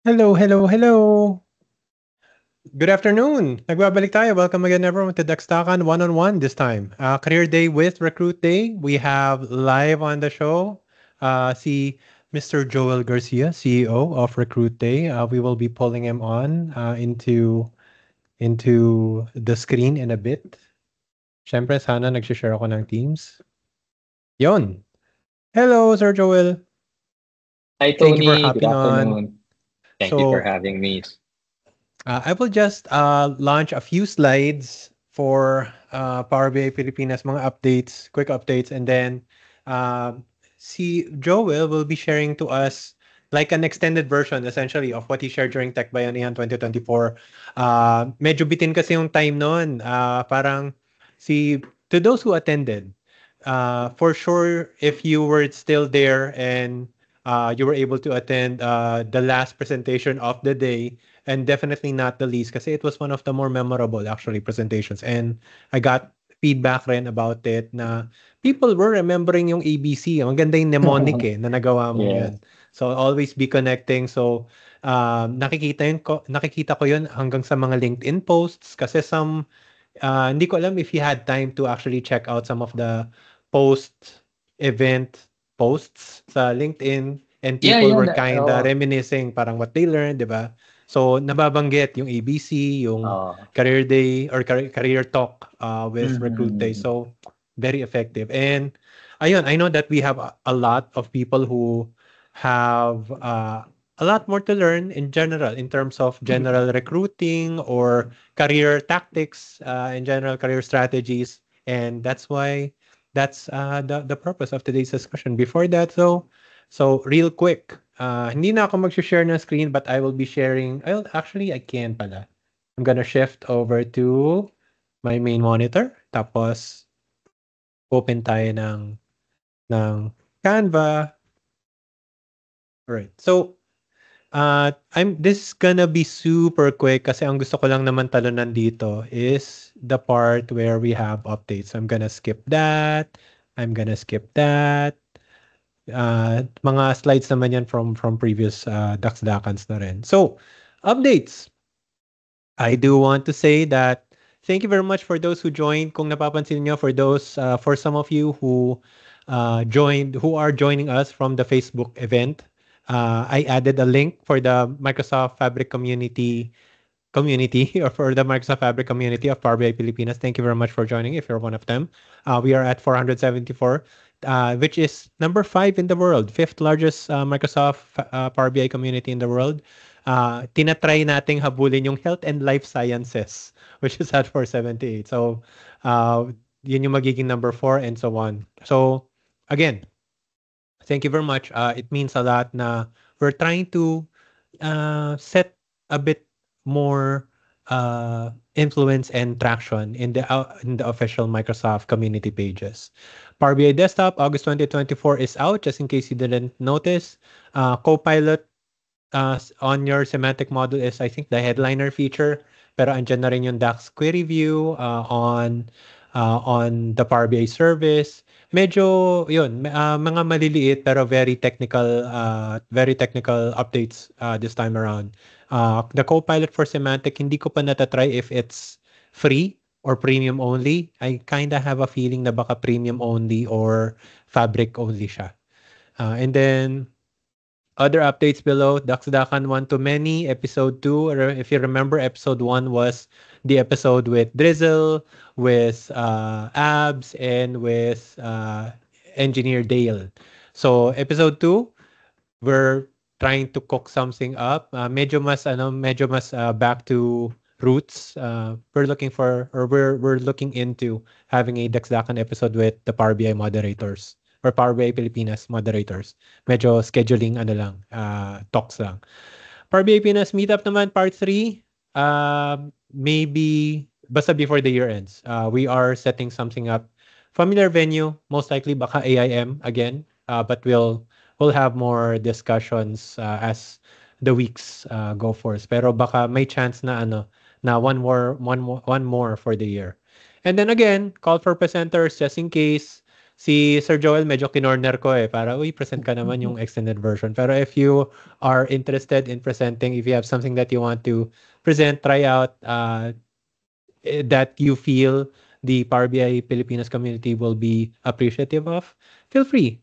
Hello, hello, hello. Good afternoon. Nagbabalik tayo. Welcome again everyone to Dakstakan One-on-One this time. Career Day with Recruit Day. We have live on the show si Mr. Joel Garcia, CEO of Recruit Day. We will be pulling him on into the screen in a bit. Siyempre, sana nag-share ako ng Teams. Yon. Hello, Sir Joel. Hi, Thank you for Tony. Good hopping on. afternoon. Thank you for So, having me. I will just launch a few slides for Power BI Pilipinas, mga updates, quick updates, and then uh, si Joel will be sharing to us like an extended version essentially of what he shared during Tech Bayanihan 2024. Medyo bitin kasi yung time noon. Parang to those who attended, for sure if you were still there and you were able to attend the last presentation of the day, and definitely not the least kasi it was one of the more memorable actually presentations, and I got feedback rin about it na people were remembering yung ABC. Ang ganda yung mnemonic na nagawa mong Yeah. yun. So always be connecting. So nakikita ko yun hanggang sa mga LinkedIn posts kasi hindi ko alam if you had time to actually check out some of the post-event posts sa LinkedIn, and Yeah, people yeah. were kinda Oh, reminiscing parang what they learned, 'di ba? So nababanggit yung ABC, yung oh. career day or career talk with Recruit Day. Mhm. So very effective. And ayun, I know that we have a lot of people who have a lot more to learn in general in terms of general recruiting or career tactics, in general career strategies, and that's the purpose of today's discussion. Before that, so real quick, hindi na ako mag-share ng screen, but I will be sharing. I can pala. I'm gonna shift over to my main monitor, tapos open tayo ng Canva. Alright. So this is gonna be super quick kasi ang gusto ko lang naman talunan dito is the part where we have updates. I'm gonna skip that. I'm gonna skip that. Mga slides naman yan from previous Dax-Dakans na rin. So, updates. I do want to say that thank you very much for those who joined. Kung napapansin nyo, for some of you who are joining us from the Facebook event, I added a link for the Microsoft Fabric community or for the Microsoft Fabric community of Power BI Pilipinas. Thank you very much for joining if you're one of them. We are at 474, which is number 5 in the world, fifth largest Microsoft Power BI community in the world. Tinatry nating habulin yung health and life sciences, which is at 478. So, yun yung magiging number 4 and so on. So, again, thank you very much. It means a lot na we're trying to set a bit more influence and traction in the official Microsoft community pages. Power BI Desktop, August 2024 is out, just in case you didn't notice. Copilot on your semantic model is, I think, the headliner feature. Pero andyan na rin yung DAX query view on the Power BI service. Medyo, yun, mga maliliit pero very technical updates this time around. The Copilot for Semantic, hindi ko pa natatry if it's free or premium only. I kinda have a feeling na baka premium only or fabric only siya. And then, other updates below, Daksdakan One to Many, episode 2. Or if you remember, episode 1 was the episode with Drizzle, with Abs, and with Engineer Dale. So, episode 2, we're trying to cook something up. Medyo mas back to roots. We're looking into having a Daksdakan episode with the Power BI moderators or Power BI Pilipinas moderators. Medyo scheduling talks lang. Power BI Pilipinas meetup naman part 3. Maybe basta before the year ends. We are setting something up. Familiar venue, most likely baka AIM again. But we'll have more discussions as the weeks go forth. Pero baka may chance na one more for the year. And then again, call for presenters just in case Si Sir Joel, medyo kinorner ko para, uy, present ka naman yung extended version. Pero if you are interested in presenting, if you have something that you want to present, try out, that you feel the Power BI Pilipinas community will be appreciative of, feel free.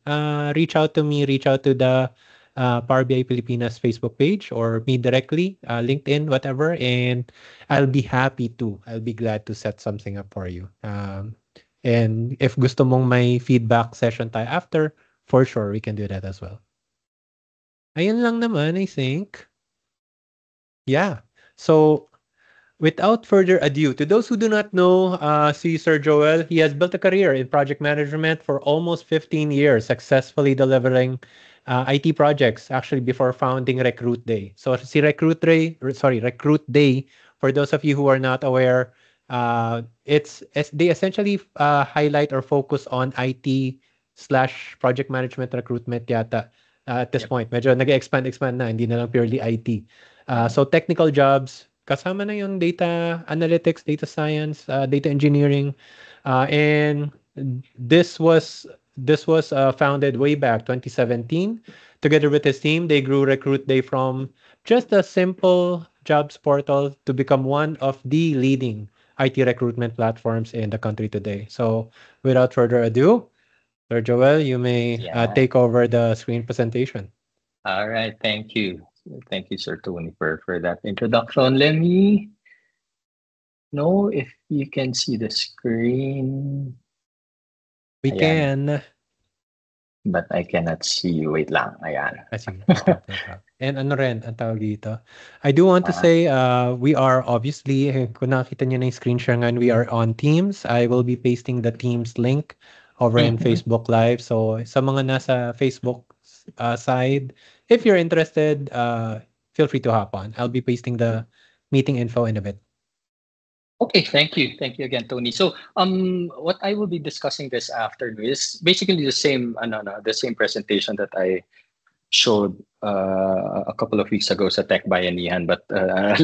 Reach out to me, reach out to the Power BI Pilipinas Facebook page or me directly, LinkedIn, whatever, and I'll be happy to. I'll be glad to set something up for you. And if gusto mong may feedback session tayo after, for sure, we can do that as well. Ayun lang naman, I think. Yeah. So, without further ado, to those who do not know, see Sir Joel, he has built a career in project management for almost 15 years, successfully delivering IT projects, actually before founding Recruit Day. So si Recruit Day, for those of you who are not aware, they essentially highlight or focus on IT slash project management recruitment yata at this point. Medyo nag-expand na, hindi na lang purely IT. So technical jobs, kasama na yung data analytics, data science, data engineering, and this was founded way back 2017. Together with his team, they grew Recruit Day from just a simple jobs portal to become one of the leading IT recruitment platforms in the country today. So, without further ado, Sir Joel, you may take over the screen presentation. All right, thank you. Thank you, Sir Tony, for that introduction. Let me know if you can see the screen. We can. But I cannot see you. Wait lang. Ayan. And ano rin, ang tawag dito. I do want to say, we are obviously, kung nakita niyo na yung screen share ngayon, we are on Teams. I will be pasting the Teams link over in Facebook Live. So sa mga nasa Facebook side, if you're interested, feel free to hop on. I'll be pasting the meeting info in a bit. Okay, thank you. Thank you again, Tony. So, what I will be discussing this afternoon is basically the same presentation that I showed a couple of weeks ago sa Tech Bayanihan, but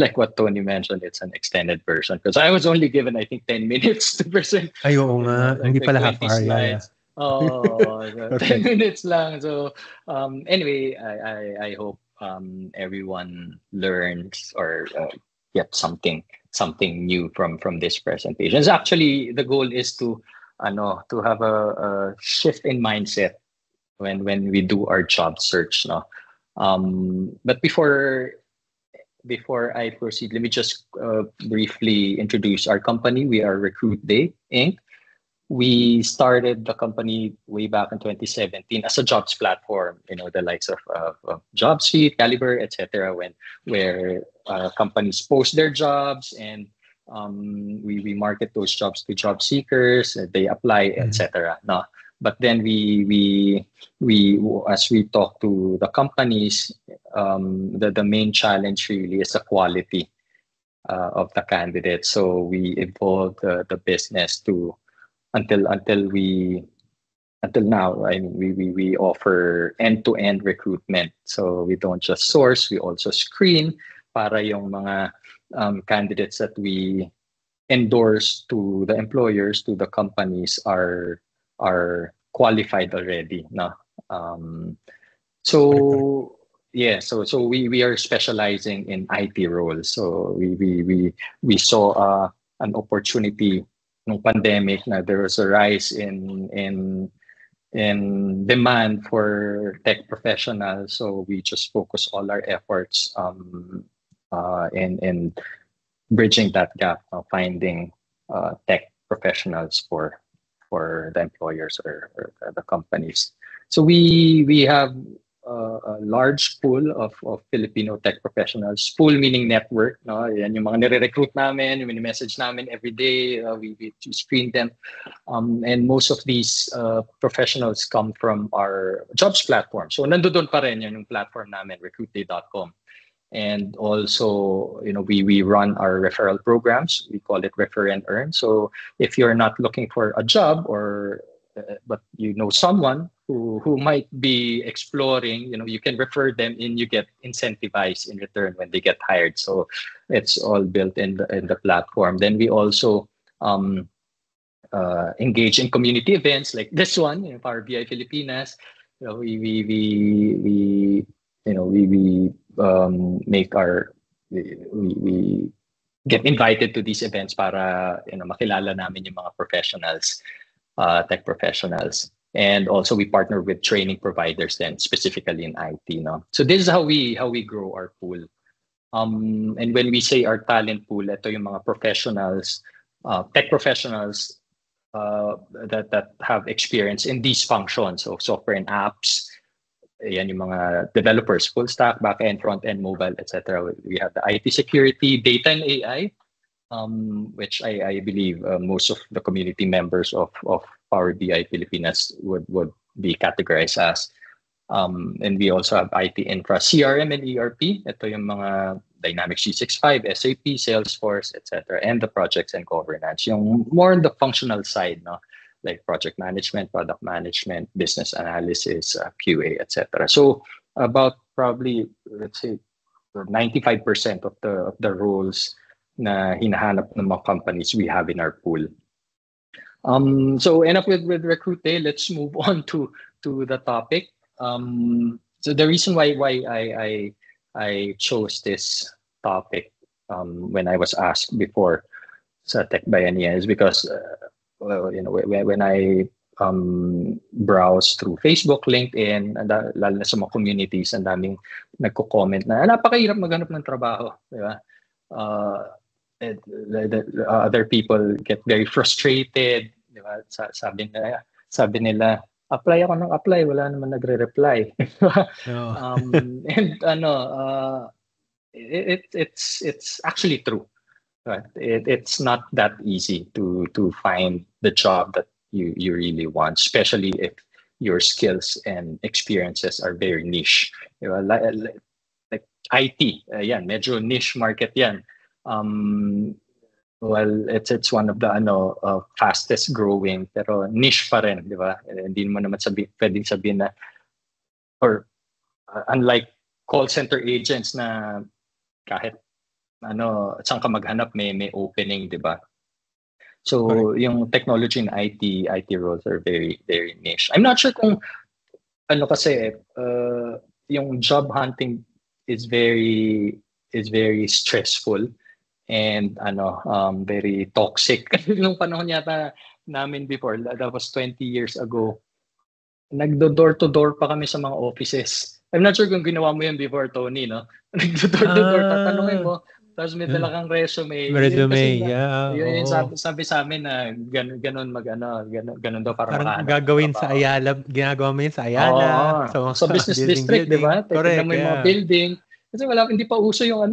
like what Tony mentioned, it's an extended version because I was only given, I think, 10 minutes to present. Ay, oo nga. Hindi pala half hour. Slides. Oh, 10 minutes lang. So, anyway, I hope everyone learns or get something new from this presentation. It's actually, the goal is to have a shift in mindset when we do our job search, no. But before I proceed, let me just briefly introduce our company. We are Recruit Day Inc. We started the company way back in 2017 as a jobs platform, the likes of JobSuite, Caliber, etc., where companies post their jobs and we market those jobs to job seekers, they apply, etc. No, but then we as we talk to the companies, the main challenge really is the quality of the candidates. So we evolved the business to until now. I mean, we offer end-to-end recruitment. So we don't just source, we also screen para yung mga candidates that we endorse to the employers, to the companies are qualified already. No? So we are specializing in IT roles. So we saw an opportunity no pandemic na there was a rise in demand for tech professionals. So we just focus all our efforts in bridging that gap, finding tech professionals for the employers or the companies. So we have a large pool of Filipino tech professionals. Pool meaning network, no? Yan yung mga nire-recruit namin, yung message namin every day. We screen them, and most of these professionals come from our jobs platform. So nandoon pa rin yung platform namin, recruitday.com. And also, we run our referral programs. We call it Refer and Earn. So if you're not looking for a job but you know someone who might be exploring, you can refer them and you get incentivized in return when they get hired. So it's all built in the platform. Then we also engage in community events like this one, Power BI Filipinas. We make we get invited to these events para makilala namin yung mga professionals, tech professionals. And also we partner with training providers then specifically in IT. So this is how we grow our pool. And when we say our talent pool, ito yung mga professionals, tech professionals that have experience in these functions. So software and apps, yan yung mga developers, full stack, back-end, front-end, mobile, etc. We have the IT security, data and AI, which I believe most of the community members of Power BI Filipinas would be categorized as. And we also have IT infra, CRM and ERP. Ito yung mga Dynamics 365, SAP, Salesforce, etc. And the projects and governance. Yung more on the functional side, like project management, product management, business analysis, QA, etc. So about probably, let's say, 95% of the roles na hinahanap ng mga companies we have in our pool. So enough with Recruit Day. Let's move on to the topic. So the reason why I chose this topic when I was asked before sa Tech Bayanihan is because when I browse through Facebook, LinkedIn, lalo na sa mga communities, ang daming nagko-comment na napakahirap maghanap ng trabaho, di ba? Other people get very frustrated, di ba? Sabi nila, apply ako ng apply, wala naman nagre-reply. And it's actually true. Right? It's not that easy to find the job that you really want, especially if your skills and experiences are very niche. Like IT, yan, medyo niche market yan. Well, it's one of the fastest growing, pero niche pa rin, di ba? Hindi mo naman pwedeng sabihin na, or unlike call center agents na kahit saan ka maghanap may opening, di ba? So yung technology and IT roles are very, very niche. I'm not sure kung kasi yung job hunting is very stressful and very toxic. Nung panahon yata namin before, that was 20 years ago, nagdo-door to door pa kami sa mga offices. I'm not sure kung ginawa mo yun before, Tony, no? Nagdo-door to door, tatanungin mo, tapos may dala kang resume. Yun sabi sa amin na ganun daw para parang gagawin sa Ayala, ginagawa mo yun sa Ayala. Sa business district, di ba? Tignan mo yung mga building. Kasi hindi pa uso yung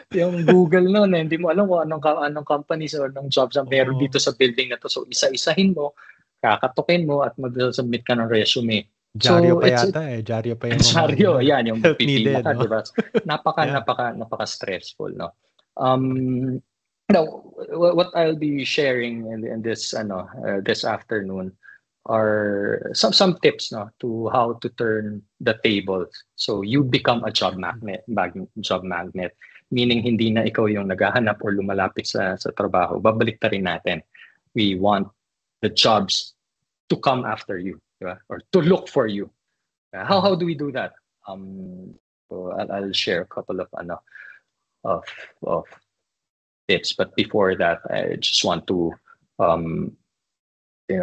yung Google noon, hindi mo alam kung anong companies or anong jobs ang meron dito sa building na to. So isa-isahin mo, kakatukin mo at mag-submit ka ng resume. Dyaryo pa yata Dyaryo pa yung Dyaryo, yan, yung pipila ka, di ba? Napaka stressful, no? Now, what I'll be sharing in this this afternoon are some tips, no, to how to turn the tables so you become a job magnet, meaning hindi na ikaw yung naghahanap or lumalapit sa trabaho. Babalik ta rin natin. We want the jobs to come after you, diba? Or to look for you. How do we do that? So I'll share a couple of tips, but before that, I just want to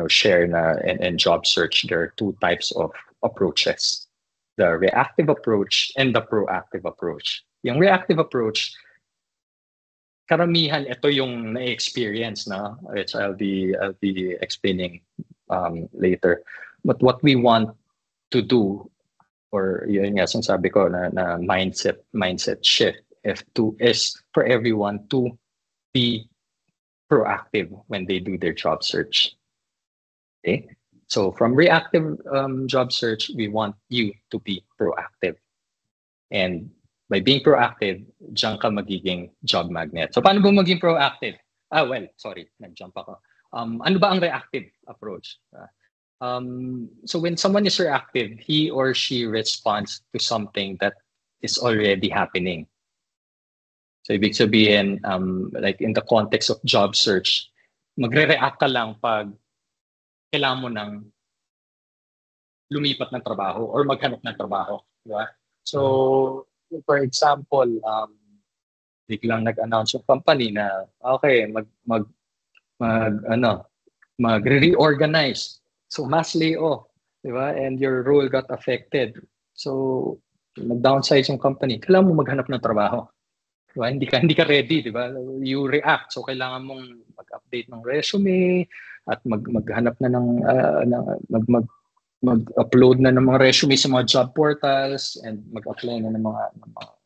share in job search there are two types of approaches: the reactive approach and the proactive approach. Yung reactive approach, karamihan ito yung na-experience na, which I'll be explaining later. But what we want to do, or yun nga sinasabi ko na mindset shift, F2, is for everyone to be proactive when they do their job search. Okay, so from reactive job search, we want you to be proactive, and by being proactive, diyan ka magiging job magnet. So paano ba maging proactive? Nag-jump ako. Ano ba ang reactive approach? So when someone is reactive, he or she responds to something that is already happening. So ibig sabihin, like in the context of job search, magre-react ka lang pag kailangan mo ng lumipat ng trabaho or maghanap ng trabaho, di ba? So, for example, biglang nag-announce yung company na okay, magre-reorganize. So, mass layoff, di ba? And your role got affected. So, nag-downsize yung company. Kailangan mo maghanap ng trabaho. Diba? Hindi ka ready, di ba? You react. So, kailangan mong mag-update ng resume at maghanap na mag-upload na ng mga resume sa mga job portals and mag-apply na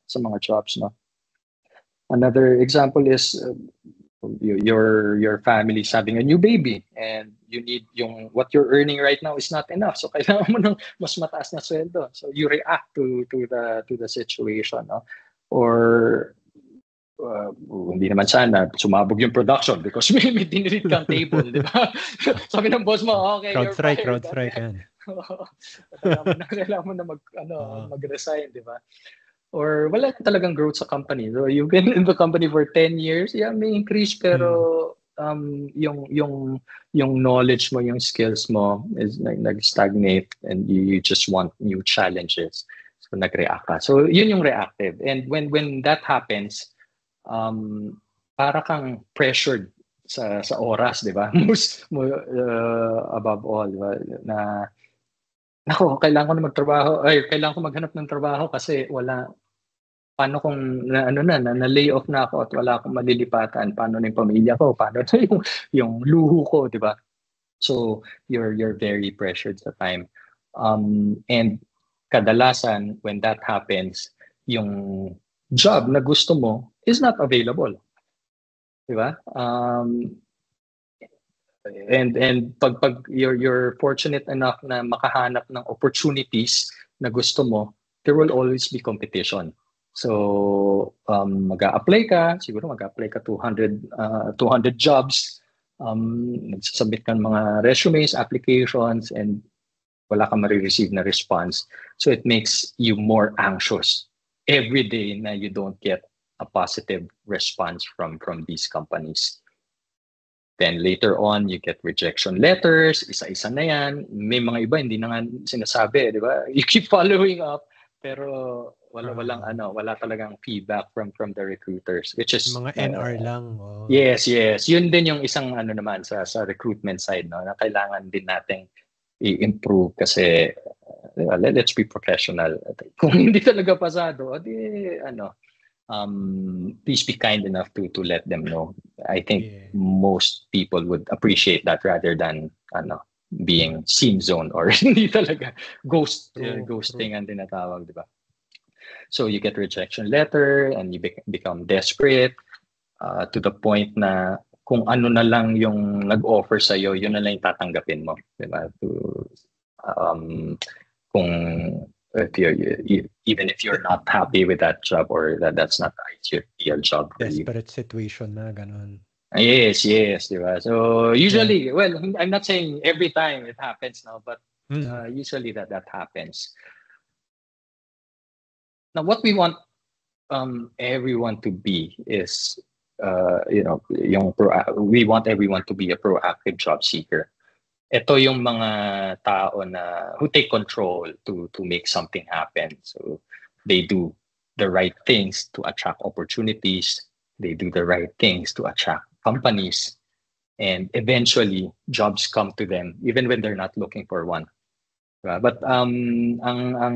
sa mga jobs, no? Another example is your family having a new baby and you need what you're earning right now is not enough, so kailangan mo ng mas mataas na sweldo, so you react to the situation, no? Or hindi naman sana sumabog yung production because may dinirit kang table, di ba? Sabi ng boss mo, okay, crowd strike yan. Kailangan mo na mag-resign, di ba? Or wala talagang growth sa company. So you've been in the company for 10 years, yeah, may increase, pero yung knowledge mo, yung skills mo is nag-stagnate and you just want new challenges. So nag-react ka. So yun yung reactive. And when that happens, para kang pressured sa oras, di ba? Most above all, diba? Na nako, kailangan ko na magtrabaho, kailangan ko maghanap ng trabaho kasi paano kung na-lay off na ako at wala akong malilipatan, paano na yung pamilya ko, paano na yung luho ko, di ba? So you're very pressured sa time. And kadalasan when that happens, yung job na gusto mo is not available. Di ba? And pag you're fortunate enough na makahanap ng opportunities na gusto mo, there will always be competition. So mag-a-apply ka, siguro mag-a-apply ka 200 jobs, nagsasubmit ka ng mga resumes, applications, and wala kang ma-receive na response. So it makes you more anxious every day na you don't get a positive response from these companies. Then later on, you get rejection letters, isa-isa na yan. May mga iba hindi na nga sinasabi, di ba? You keep following up, pero wala talagang feedback from the recruiters, which is mga NR lang. Oh. Yes. Yun din yung isang naman sa recruitment side, no, na kailangan din nating i-improve kasi let's be professional. Kung hindi talaga pasado, please be kind enough to let them know. I think most people would appreciate that rather than being scene zone or hindi talaga ghosting ang tinatawag, di ba? So you get rejection letter and you become desperate to the point na kung ano na lang yung nag-offer sa'yo, yun na lang yung tatanggapin mo, di ba? Kung even if you're not happy with that job or that's not the ideal job for you. Desperate situation na ganun. Yes, diba? So usually, well, I'm not saying every time it happens now, but usually that happens. Now, what we want everyone to be is, we want everyone to be a proactive job seeker. Ito yung mga tao na who take control to make something happen. So they do the right things to attract opportunities. They do the right things to attract companies. And eventually, jobs come to them even when they're not looking for one. But ang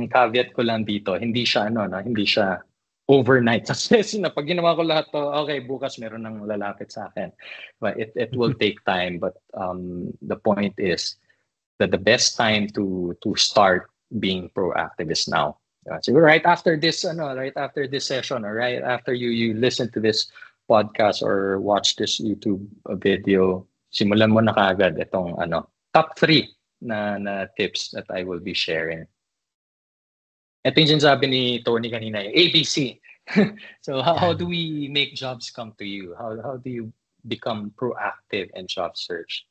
caveat ko lang dito, hindi siya overnight success na pag ginawa ko lahat to, okay, bukas meron nang lalapit sa akin. But it will take time. But the point is that the best time to start being proactive is now. So right after this session, or right after you listen to this podcast or watch this YouTube video, simulan mo na kaagad itong top 3 na tips that I will be sharing. Ito yung sinasabi ni Tony kanina, yung ABC. So how do we make jobs come to you? How do you become proactive in job search?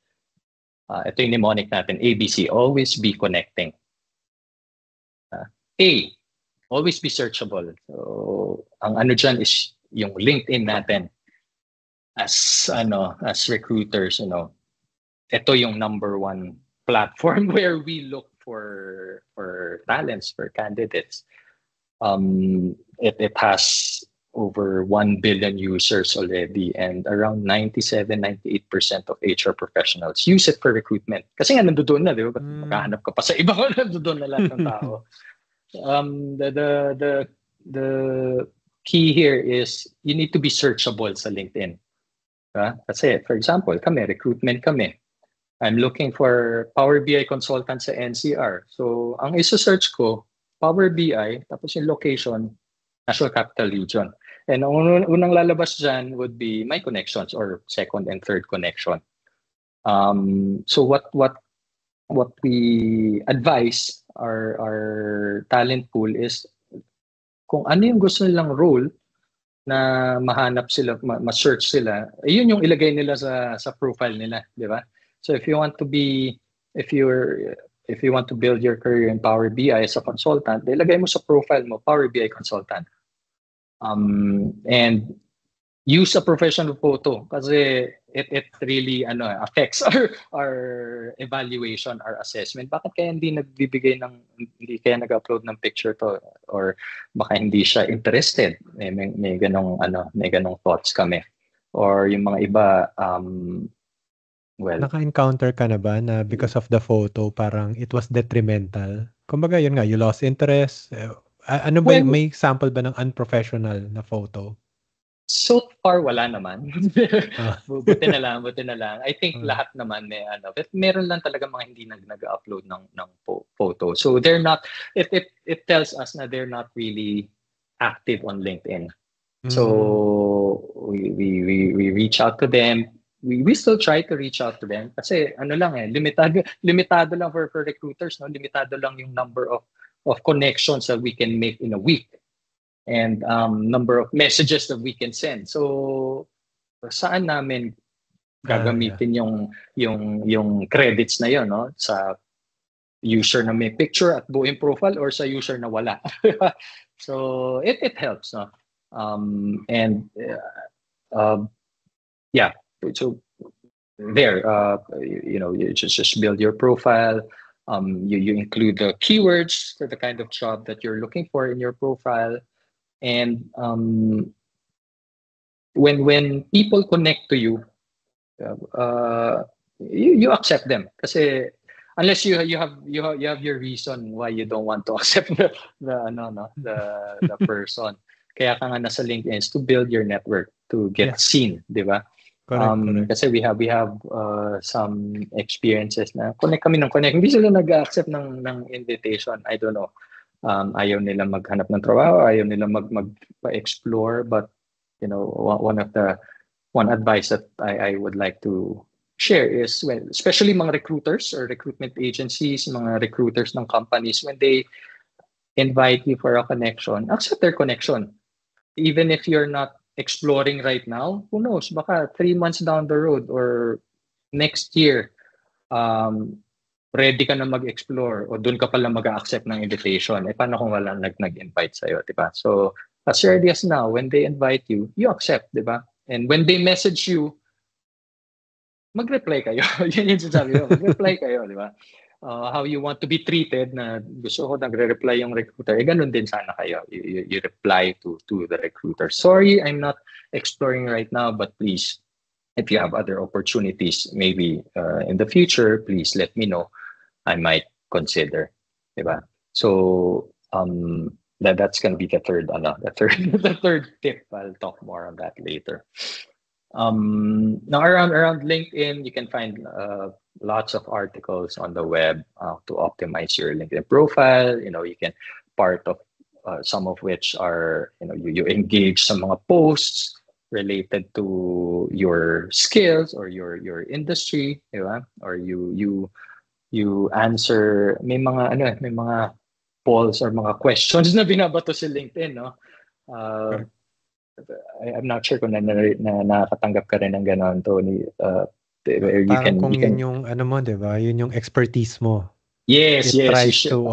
Ito yung mnemonic natin, ABC, always be connecting. A, always be searchable. So ang dyan is yung LinkedIn natin. as recruiters, ito yung number one platform where we look for talents, for candidates. It has over 1 billion users already, and around 97-98% of HR professionals use it for recruitment. Kasi nga nandoon na, di ba? Makahanap ka pa sa iba, nandoon na lahat ng tao. The key here is you need to be searchable sa LinkedIn. Kasi, for example, recruitment kami. I'm looking for Power BI consultant sa NCR. So, ang isa-search ko, Power BI, tapos yung location, National Capital Region. And ang unang lalabas dyan would be my connections or second and third connection. So what we advise our talent pool is kung ano yung gusto nilang role na mahanap sila, ma-search sila, yun yung ilagay nila sa profile nila, di ba? So if you want to build your career in Power BI as a consultant, ilagay mo sa profile mo Power BI consultant. And use a professional photo kasi it really affects our evaluation, our assessment. Bakit kaya hindi nag-upload ng picture to, or baka hindi siya interested? May ganong thoughts kami. Or yung mga iba, naka-encounter ka na ba na because of the photo parang it was detrimental? Kumbaga yun nga, you lost interest. May sample ba ng unprofessional na photo? So far, wala naman. Buti na lang. I think lahat naman may but meron lang talaga mga hindi nag-upload ng photo. So they're not, it tells us na they're not really active on LinkedIn. So we reach out to them. We still try to reach out to them kasi limitado lang for recruiters, no? Limitado lang yung number of connections that we can make in a week and number of messages that we can send. So saan namin gagamitin yung credits na yon, no? Sa user na may picture at buong profile or sa user na wala. So it helps, no? So there, you just build your profile. You include the keywords for the kind of job that you're looking for in your profile, and when people connect to you, you accept them. Kasi unless you have your reason why you don't want to accept the person. Kaya ka nga nasa LinkedIn is to build your network, to get seen, di ba? Correct. Kasi we have some experiences na connect kami ng connect. Hindi sila nag-accept ng invitation. I don't know. Ayaw nila maghanap ng trabaho, ayaw nila mag-explore. But one advice that I would like to share is especially mga recruiters or recruitment agencies, mga recruiters ng companies, when they invite you for a connection, accept their connection. Even if you're not exploring right now, who knows, baka 3 months down the road or next year, ready ka na mag-explore o doon ka pala mag-accept ng invitation. Paano kung wala nag-invite sa'yo, diba? So, as early as now, when they invite you, you accept, diba? And when they message you, mag-reply kayo. Yan yung sinasabi ko, mag-reply kayo, diba? How you want to be treated, na gusto ko nagre-reply yung recruiter, ganun din sana kayo. You reply to the recruiter. Sorry, I'm not exploring right now, but please, if you have other opportunities, maybe in the future, please let me know. I might consider, diba? So that's gonna be the third tip. I'll talk more on that later. Now around LinkedIn, you can find lots of articles on the web to optimize your LinkedIn profile. You can part of some of which are you engage some mga posts related to your skills or your industry, diba? Or you answer may mga polls or mga questions na binabato sa LinkedIn, no? I'm not sure kung nakakatanggap ka rin ng gano'n, Tony. Parang kung yun yung mo, diba? Yun yung expertise mo. Yes, It yes. tries to,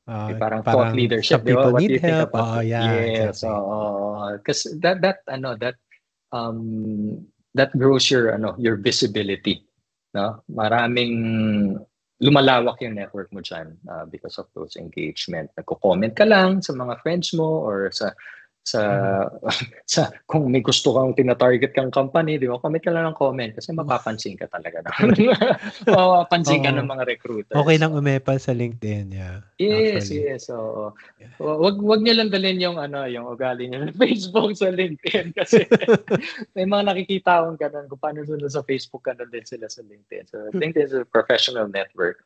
parang thought leadership, some people what need do you think help. about Yeah, yes, exactly. because that that grows your visibility, no? Maraming lumalawak yung network mo dyan because of those engagement. Nagko-comment ka lang sa mga friends mo or sa sa kung may gusto kang tina-target kang company, di ba? Comment ka lang ng comment kasi mapapansin ka talaga. Mapapansin ka ng mga recruiters. Okay lang umepal sa LinkedIn, yeah. Yes, Actually. yes. So, wag niyo lang dalhin yung yung ugali niyo ng Facebook sa LinkedIn kasi may mga nakikita akong ganun kung paano sila sa Facebook ganun din sila sa LinkedIn. So, LinkedIn is a professional network.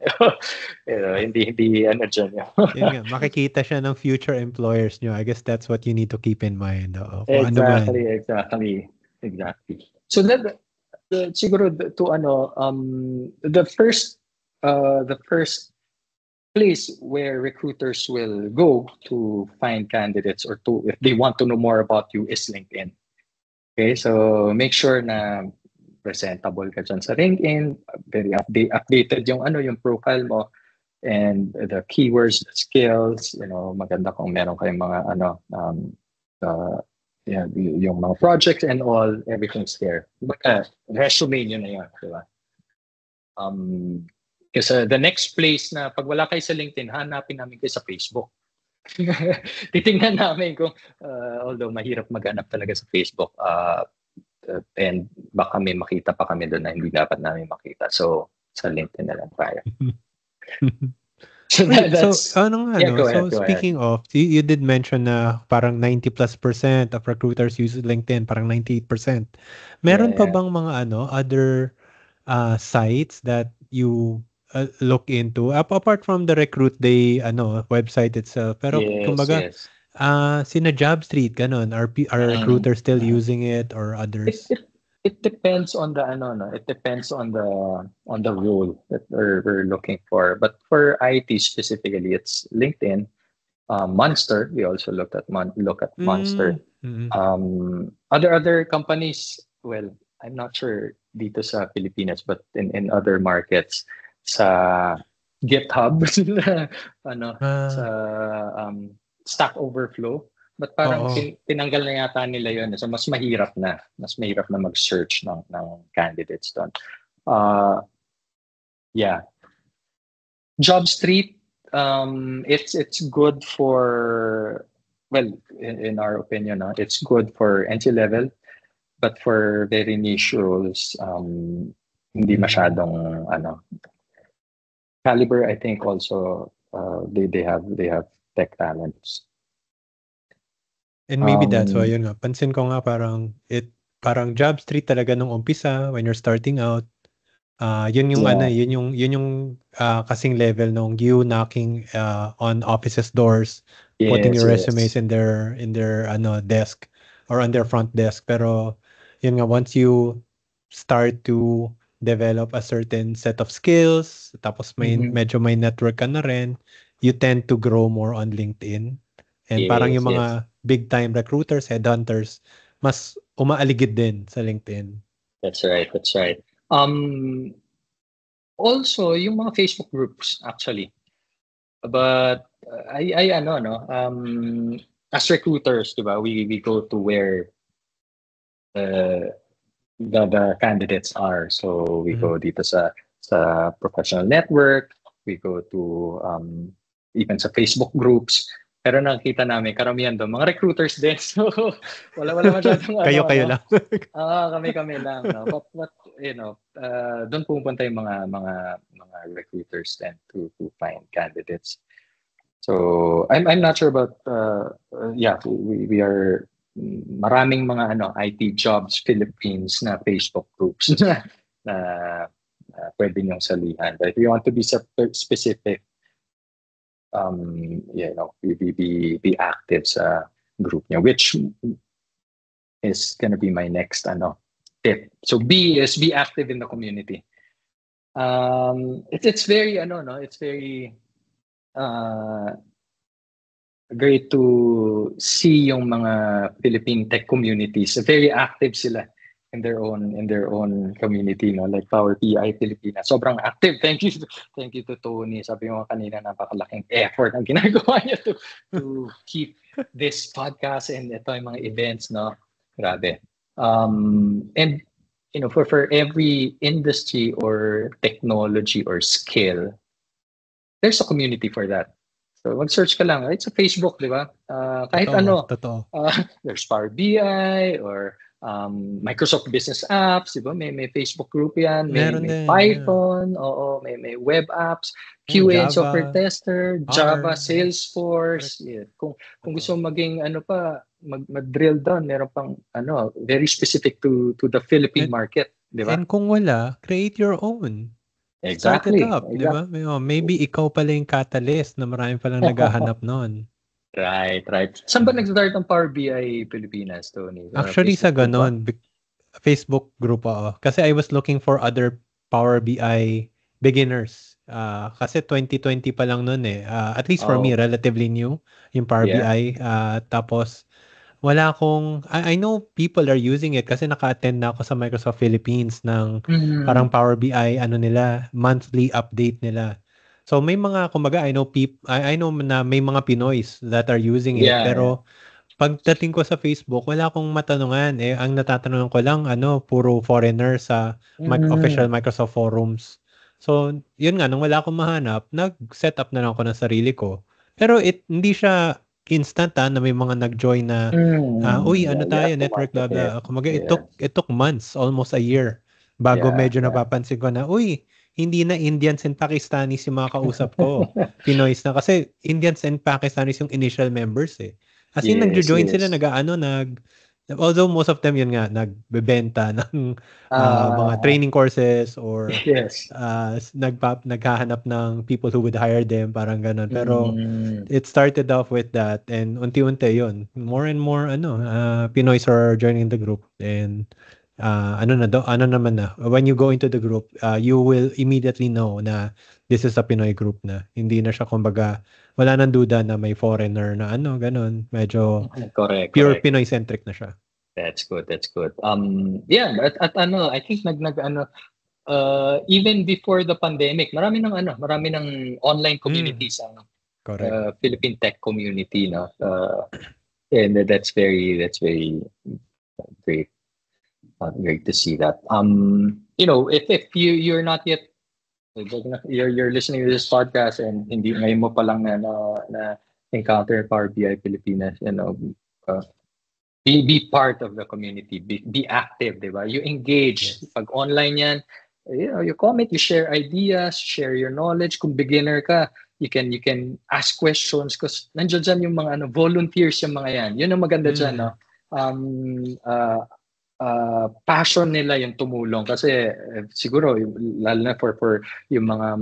Hindi dyan yun. Yun nga, makikita siya ng future employers nyo. I guess that's what you need to keep in mind. Kung ano man. Exactly. So siguro the first place where recruiters will go to find candidates or if they want to know more about you is LinkedIn. Okay, so make sure na presentable ka dyan sa LinkedIn, very updated yung profile mo, and the keywords, the skills, maganda kung meron kayong mga yung mga projects and all, everything's there. Resume nyo na yun, di ba? Kasi the next place na pag wala kayo sa LinkedIn, hanapin namin kayo sa Facebook. Titingnan namin kung although mahirap maghanap talaga sa Facebook and baka may makita pa kami doon na hindi dapat namin makita. So sa LinkedIn na lang kaya. Speaking of, you did mention na parang 90+% of recruiters use LinkedIn, parang 98%. Meron pa bang mga other sites that you look into apart from the Recruit Day website itself? Pero kumbaga sina JobStreet ganon, are recruiters still using it or others? It depends on the it depends on the role that we're looking for. But for IT specifically, it's LinkedIn, Monster. We also look at Monster. Mm-hmm. Other companies, well, I'm not sure dito sa Pilipinas, but in other markets, sa GitHub, sa Stack Overflow. But parang tinanggal na yata nila yun. So mas mahirap na mag-search ng candidates doon. Yeah. JobStreet, it's good for, well, in our opinion, it's good for entry level, but for very niche roles, hindi masyadong Caliber, I think also they have tech talents. And maybe that's why yun nga. Pansin ko nga parang JobStreet talaga nung umpisa when you're starting out. Yun yung kasing level nung you knocking on offices doors, putting your resumes in their desk or on their front desk. Pero yun nga, once you start to develop a certain set of skills, tapos medyo may network ka na rin, you tend to grow more on LinkedIn. And parang yung mga big time recruiters, headhunters, mas umaaligid din sa LinkedIn. That's right. Also, yung mga Facebook groups actually. But as recruiters, diba, we go to where the candidates are. So we go dito sa professional network, we go to even sa Facebook groups. Pero nakikita namin, karamihan doon, mga recruiters din. So, wala masyadong kayo lang. Kami lang. No? But doon pupunta yung mga recruiters then to find candidates. So, I'm not sure about, we are, maraming mga IT Jobs Philippines na Facebook groups na pwede niyong salihan. But if you want to be specific, be active sa group niya, which is gonna be my next tip. So be active in the community. It's very it's very great to see yung mga Philippine tech communities. Very active sila in their own community, like Power PI Pilipinas. Sobrang active. Thank you to Tony. Sabi mo kanina, napakalaking effort ang ginagawa niya to keep this podcast and ito yung mga events, no? Grabe. And for every industry or technology or skill, there's a community for that. So mag-search ka lang. It's a Facebook, di ba? Kahit Totoo. There's Power BI or Microsoft Business Apps, di ba? May Facebook group yan. May Meron din, Python, oo, may web apps, QA and software Java, tester, Java, R. Salesforce. Yeah. Kung gusto mo maging mag-drill down, meron pang very specific to the Philippine market, di ba? And kung wala, create your own. Start it up, di ba? Maybe ikaw pala yung catalyst na marami palang naghahanap noon. Right. Saan ba nag-start ang Power BI Pilipinas, Tony? Actually, sa ganon, Facebook group ako. Kasi I was looking for other Power BI beginners. Kasi 2020 pa lang noon eh. At least for me, relatively new yung Power BI. Tapos, wala akong, I know people are using it kasi naka-attend na ako sa Microsoft Philippines ng parang Power BI, monthly update nila. So may mga, kumbaga, I know na may mga Pinoys that are using it. Pero pagdating ko sa Facebook, wala akong matanungan. Ang natatanungan ko lang, puro foreigner sa official Microsoft forums. So, yun nga, nung wala akong mahanap, nag-set up na lang ako ng sarili ko. Pero hindi siya instant na may mga nag-join na tayo, network, blah, blah. Kumaga, it took months, almost a year, bago medyo napapansin ko na, hindi na Indians and Pakistanis yung mga kausap ko. Pinoys na. Kasi Indians and Pakistanis yung initial members eh. As in, nag-join sila, although most of them yun nga, nagbebenta ng mga training courses or naghahanap ng people who would hire them, parang ganun. Pero it started off with that and unti-unti yun. More and more Pinoys are joining the group and when you go into the group, you will immediately know na this is a Pinoy group na. Hindi na siya kumbaga, wala nang duda na may foreigner na ganun. Medyo pure Pinoy-centric na siya. That's good. At I think even before the pandemic, marami ng online communities ang Philippine tech community, no? And that's very great. Great to see that. If you're not yet, you're listening to this podcast and hindi ngayon mo pa lang na encounter Power BI Pilipinas, be part of the community, be active, di ba? You engage. Pag online yan, you comment, you share ideas, share your knowledge. Kung beginner ka, you can ask questions because nandiyan dyan yung mga volunteers yung mga yan. Yun ang maganda dyan, no? Passion nila yung tumulong kasi siguro lalo na for yung mga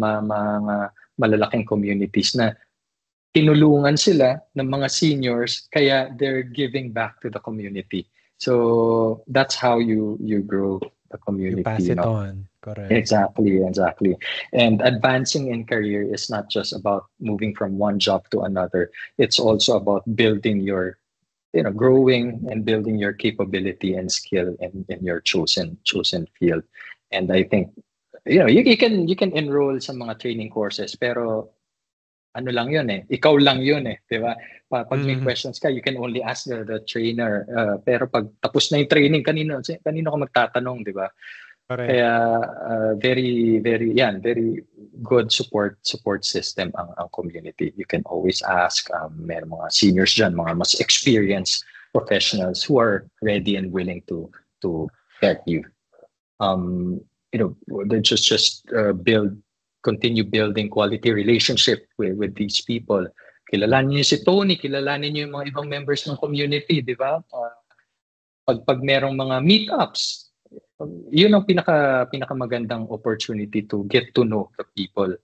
malalaking communities na tinulungan sila ng mga seniors kaya they're giving back to the community. So that's how you grow the community. You pass it on. Correct. Exactly. And advancing in career is not just about moving from one job to another. It's also about building your growing and building your capability and skill in your chosen field. And I think you can enroll sa mga training courses pero lang yun ikaw lang yun di ba? Pag may questions ka, you can only ask the trainer, pero pag tapos na yung training, kanino ka magtatanong, di ba? Kaya very good support system ang community. You can always ask. May mga seniors dyan, mga mas experienced professionals who are ready and willing to help you. They just continue building quality relationship with these people. Kilalanin niyo si Tony, kilalanin niyo yung mga ibang members ng community, di ba? Pag merong mga meetups, yun ang pinakamagandang opportunity to get to know the people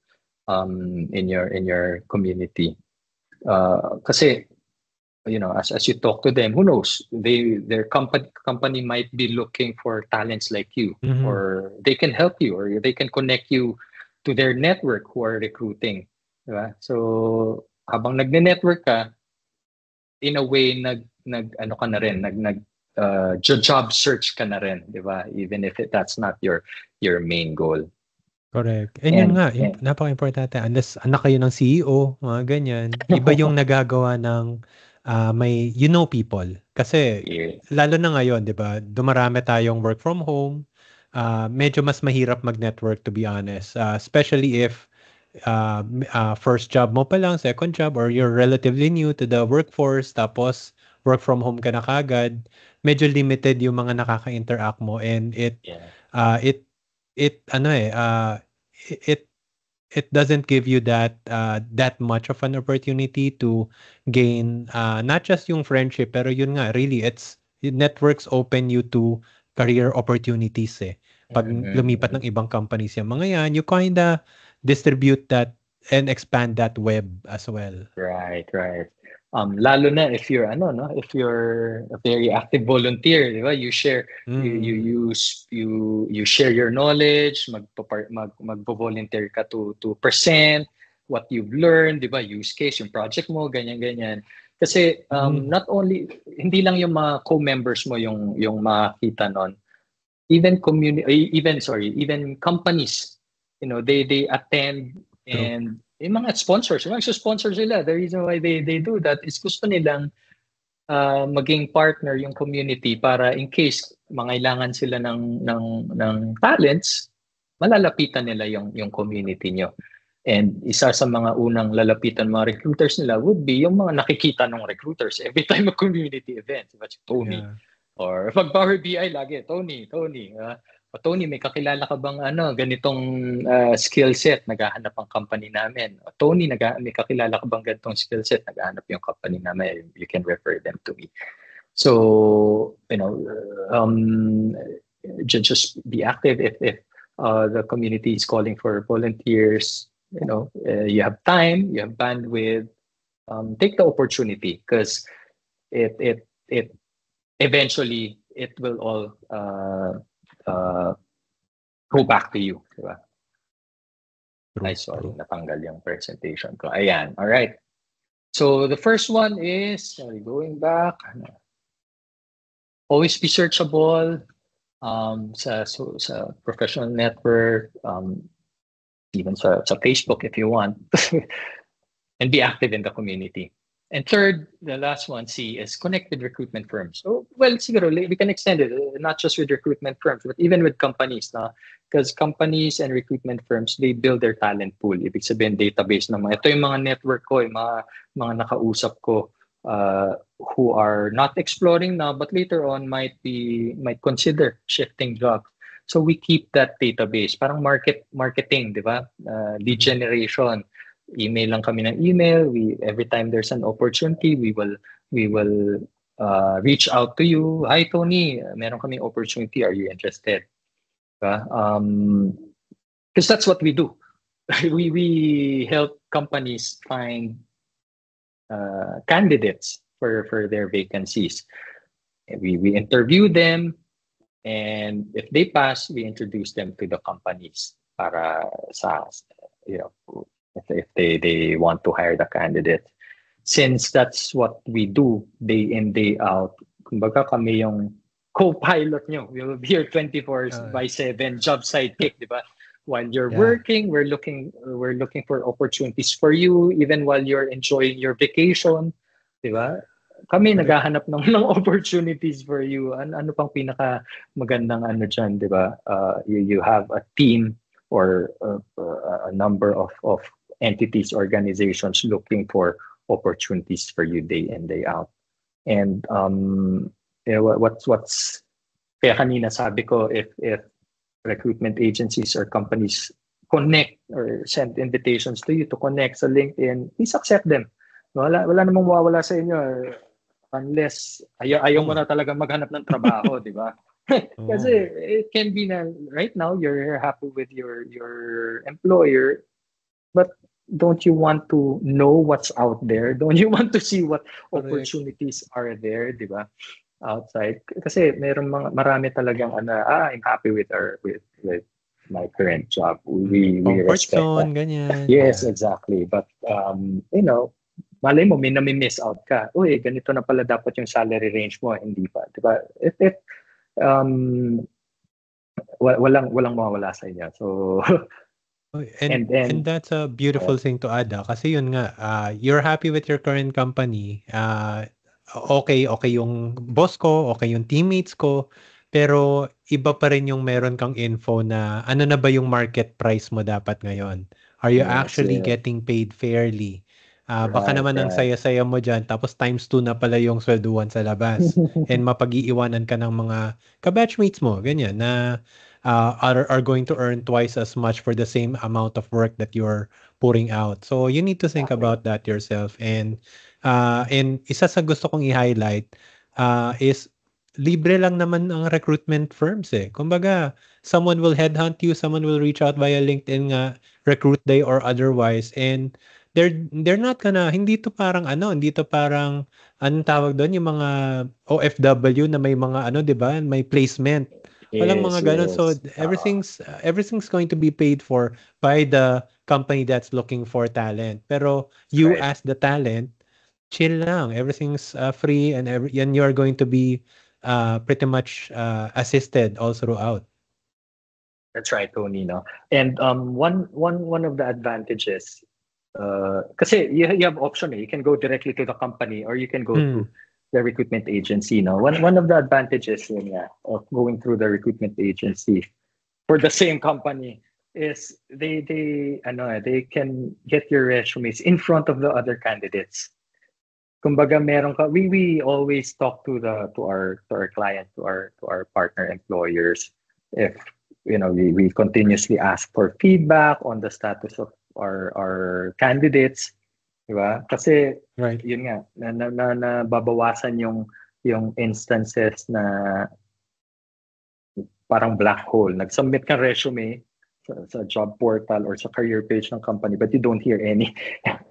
in your community. Kasi as you talk to them, who knows, their company might be looking for talents like you, or they can help you, or they can connect you to their network who are recruiting, diba? So habang nagne-network ka, in a way job search ka na rin, di ba? Even if that's not your main goal. Correct. And yun nga, napaka-importante. Unless anak kayo ng CEO, mga ganyan, iba yung nagagawa ng may people. Kasi lalo na ngayon, di ba? Dumarami tayong work from home. medyo mas mahirap mag-network, to be honest. Especially if first job mo pa lang, second job, or you're relatively new to the workforce, tapos work from home ka na kagad, medyo limited yung mga nakaka-interact mo, and Yeah. it it doesn't give you that much of an opportunity to gain not just yung friendship, pero yun nga, really, networks open you to career opportunities eh. Pag lumipat ng ibang companies yung mga yan, you kinda distribute that and expand that web as well. Right. Lalo na if you're if you're a very active volunteer, di ba? You share you share your knowledge, magpo-volunteer ka to present what you've learned, di ba? Use case yung project mo, ganyan. Kasi not only hindi lang yung mga co-members mo yung makita nun, even companies, they attend. True. And yung mga sponsors, sponsor sila. The reason why they do that is gusto nilang maging partner yung community para in case mangailangan sila ng talents, malalapitan nila yung community nyo. And isa sa mga unang lalapitan mga recruiters nila would be yung mga nakikita ng recruiters every time a community event. Diba? Tony. Yeah. Or pag Power BI lagi, Tony. Tony, may kakilala ka bang ganitong skill set? Naghahanap ang company namin. Tony, may kakilala ka bang ganitong skill set? Naghahanap yung company namin. You can refer them to me. So, just be active if the community is calling for volunteers. You have time, you have bandwidth. Take the opportunity because it eventually it will all go back to you, diba? Ay, sorry, natanggal yung presentation ko. Ayan, all right. So the first one is, going back, always be searchable sa professional network, even sa Facebook if you want, and be active in the community. And third, the last one, C, is connect with recruitment firms. So, well, siguro, we can extend it, not just with recruitment firms, but even with companies. Because companies and recruitment firms, they build their talent pool. Ibig sabihin, database na ito yung mga network ko, yung mga nakausap ko who are not exploring now, but later on might consider shifting jobs. So we keep that database. Parang marketing, di ba? Lead generation. Email lang kami ng email. Every time there's an opportunity, we will reach out to you. Hi Tony, meron kaming opportunity. Are you interested? Because that's what we do. we help companies find candidates for their vacancies. We interview them, and if they pass, we introduce them to the companies para if they want to hire the candidate. Since that's what we do day in, day out, kumbaga kami yung co-pilot nyo. We will be your 24/7 job sidekick, di ba? While you're working, we're looking for opportunities for you, even while you're enjoying your vacation, di ba? Kami naghahanap ng opportunities for you. Ano pang pinaka magandang dyan, di ba? You have a team or a number of entities, organizations looking for opportunities for you day in, day out. And what's kaya kanina sabi ko, if recruitment agencies or companies connect or send invitations to you to connect sa LinkedIn, please accept them. Wala namang mawawala sa inyo unless ayaw mo na talaga maghanap ng trabaho, di ba? Kasi it can be na right now you're happy with your employer, but don't you want to know what's out there? Don't you want to see what opportunities are there, di ba? Outside. Kasi marami talagang I'm happy with my current job. We respect that. Ganyan. Yes, exactly. But malay mo may miss out ka. Uy, ganito na pala dapat yung salary range mo, hindi pa, di ba? Walang mawawala sa inyo. So And that's a beautiful thing to add. Kasi yun nga, you're happy with your current company. Okay yung boss ko, okay yung teammates ko. pero iba pa rin yung meron kang info na ano na ba yung market price mo dapat ngayon. Are you Yes, actually yes. getting paid fairly? Baka Right, naman ang right. saya-saya mo dyan, tapos times 2 na pala yung swelduhan sa labas. And mapag-iiwanan ka ng mga kabatchmates mo, ganyan, na are going to earn twice as much for the same amount of work that you're putting out. So you need to think Exactly. about that yourself. And isa sa gusto kong i-highlight is libre lang naman ang recruitment firms eh. Kumbaga, someone will headhunt you, someone will reach out via LinkedIn nga, Recruit Day or otherwise, and they're not gonna, hindi to parang, anong tawag doon, yung mga OFW na may mga ano, 'di ba? May placement. Walang Yes, mga ganun. So yes. everything's going to be paid for by the company that's looking for talent. Pero That's you right. as the talent, chill lang. Everything's free and you're going to be pretty much assisted all throughout. That's right, Tony. No, and one of the advantages, kasi you have option. You can go directly to the company, or you can go Mm. through the recruitment agency. No, one of the advantages of going through the recruitment agency for the same company is they can get your resumes in front of the other candidates. Kumbaga meron ka, we always talk to our client, to our partner employers, if we continuously ask for feedback on the status of our candidates, di ba? Kasi Right. yun nga na babawasan yung instances na parang black hole. Nag-submit ka resume sa job portal or sa career page ng company, but you don't hear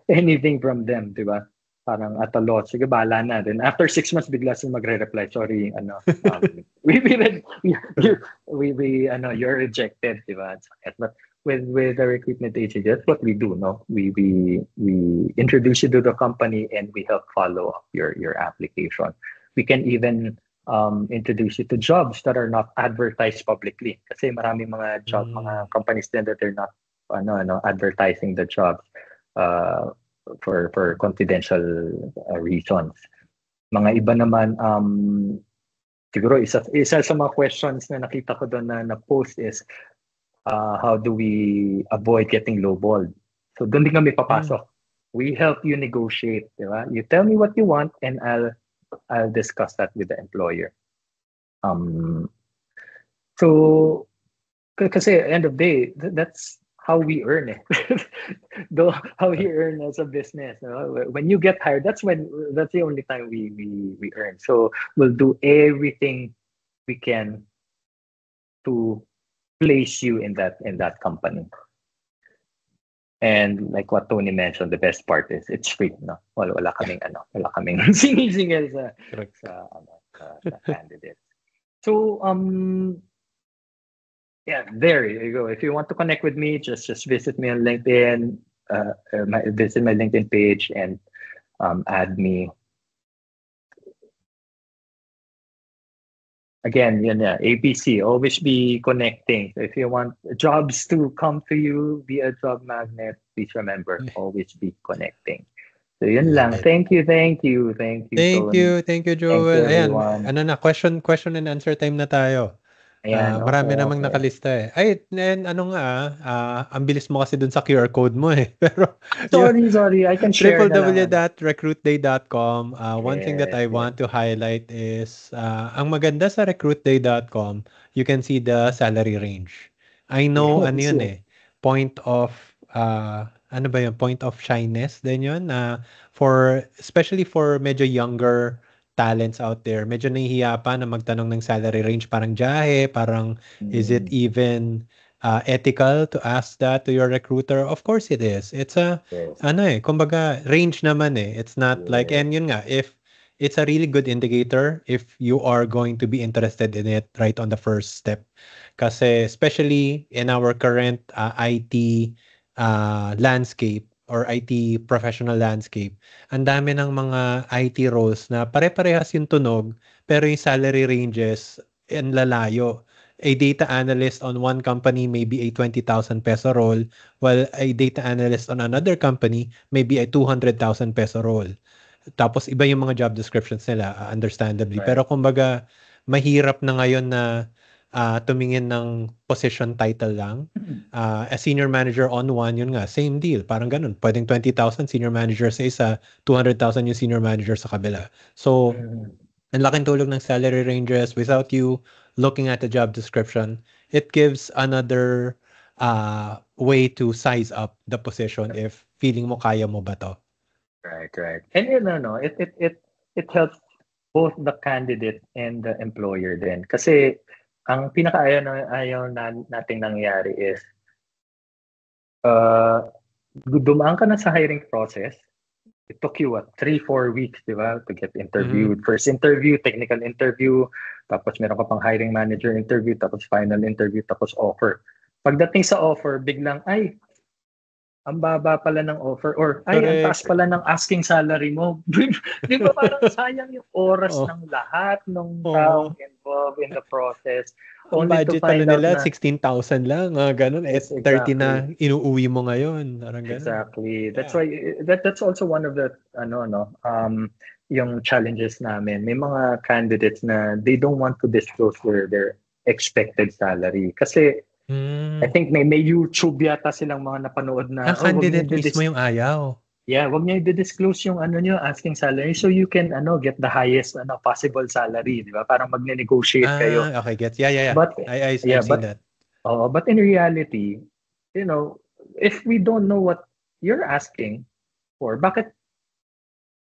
anything from them, di ba? Parang at a loss. Sige, bahala na. Then after 6 months, bigla silang magre-reply. Sorry, we read, you're rejected, di ba? But with the recruitment agency, that's what we do, no? We introduce you to the company and we help follow up your application. We can even introduce you to jobs that are not advertised publicly. Kasi maraming mga mga companies din that they're not advertising the jobs for confidential reasons. Mga iba naman, siguro isa sa mga questions na nakita ko doon na post is how do we avoid getting lowballed? So doon din kami papasok. We help you negotiate, di ba? You tell me what you want and I'll discuss that with the employer. So kasi end of day, that's how we earn it. How we earn as a business. When you get hired, that's the only time we earn. So we'll do everything we can to place you in that company. And like what Tony mentioned, the best part is it's free. No, wala kaming sinisingil sa candidate. So yeah, there you go. If you want to connect with me, just visit me on LinkedIn. Visit my LinkedIn page and add me. Again, ABC, always be connecting. So if you want jobs to come to you via Job Magnet, please remember, always be connecting. So yun lang. Thank you, Tony. Thank you, Joel. Thank you, Ayan, everyone. ano na, question and answer time na tayo. Ayan, Marami namang okay. nakalista eh. Ay, and ano nga, ang bilis mo kasi dun sa QR code mo eh. Pero sorry, I can share na lang. www.recruitday.com. One thing that I want to highlight is ang maganda sa recruitday.com, you can see the salary range. I know ano yun eh, point of ano ba yun, point of shyness din yun especially for medyo younger talents out there, medyo nahihiya pa na magtanong ng salary range, parang jahe, parang is it even ethical to ask that to your recruiter? Of course it is. It's kumbaga range naman eh. It's not like, and yun nga, if it's a really good indicator if you are going to be interested in it right on the first step. Kasi especially in our current IT landscape or IT professional landscape, ang dami ng mga IT roles na pare-parehas yung tunog, pero yung salary ranges ang lalayo. A data analyst on one company may be a 20,000 peso role, while a data analyst on another company may be a 200,000 peso role. Tapos iba yung mga job descriptions nila, understandably. Right. Pero kumbaga, mahirap na ngayon na tumingin ng position title lang. A senior manager on one, yun nga, same deal. Parang ganun. Pwedeng 20,000 senior manager sa isa, 200,000 yung senior manager sa kabila. So, ang laking tulog ng salary ranges without you looking at the job description. It gives another way to size up the position if feeling mo kaya mo ba to. Right. And it helps both the candidate and the employer din. Kasi ang pinaka-ayaw nating nangyari is dumaan ka na sa hiring process. It took you 3-4 weeks, di ba, to get interviewed. First interview, technical interview, tapos meron ka pang hiring manager interview, tapos final interview, tapos offer. Pagdating sa offer, biglang, ay, ang baba pala ng offer, or ay, ang taas pala ng asking salary mo. Di ba parang sayang yung oras ng lahat ng taong involved in the process. Ang budget pala nila, 16,000 lang, ganun. Exactly. 30 na inuuwi mo ngayon. Exactly. That's why, that's also one of the, yung challenges namin. May mga candidates na they don't want to disclose their expected salary. Kasi, I think may YouTube yata silang mga napanood na. Candidate mismo yung ayaw. Yeah, wag niyo i-disclose yung nyo, asking salary, so you can get the highest possible salary, di ba? Parang magne-negotiate kayo. Okay, gets. Yeah. But I've seen that. But in reality, if we don't know what you're asking for, bakit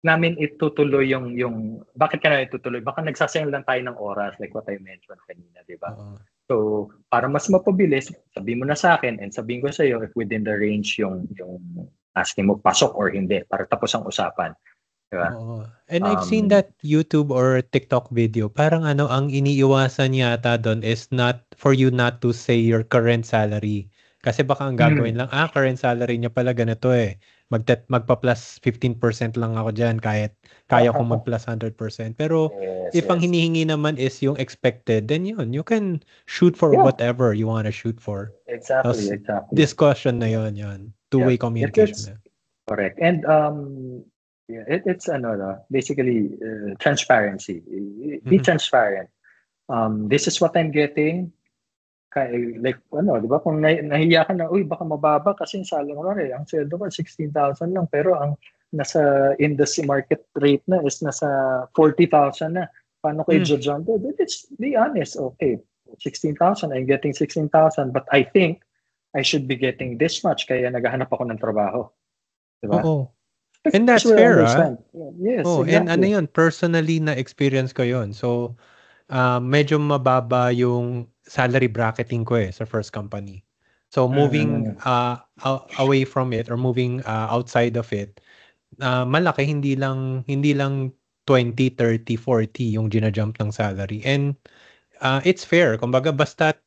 namin itutuloy yung bakit ka na itutuloy? Baka nagsasayang lang tayo ng oras, like what I mentioned kanina, di ba? So, para mas mapabilis, sabihin mo na sa akin and sabihin ko sa iyo if within the range yung asking mo pasok or hindi para tapos ang usapan. Diba? And I've seen that YouTube or TikTok video, parang ang iniiwasan yata doon is not for you not to say your current salary. Kasi baka ang gagawin lang, current salary niya pala ganito eh. Magpa-plus 15% lang ako dyan kahit kaya kong mag-plus 100%. Pero if ang hinihingi naman is yung expected, then you can shoot for whatever you want to shoot for. Exactly. Discussion na yun. Two-way communication. Correct. And it's basically transparency. Be transparent. This is what I'm getting. Like, di ba? Kung nahiya ka na, baka mababa kasi yung salary, ang sweldo ko 16,000 lang, pero ang nasa industry market rate na is nasa 40,000 na. Paano ko i-jump? Let's be honest. Okay, 16,000, I'm getting 16,000, but I think I should be getting this much kaya naghahanap ako ng trabaho. Diba? Oo. And that's fair, Yes, exactly. And yun, personally na experience ko yun. So, medyo mababa yung salary bracketing ko sa first company. So, moving away from it or moving outside of it, malaki, hindi lang 20, 30, 40 yung gina-jump ng salary. And it's fair. Kumbaga, basta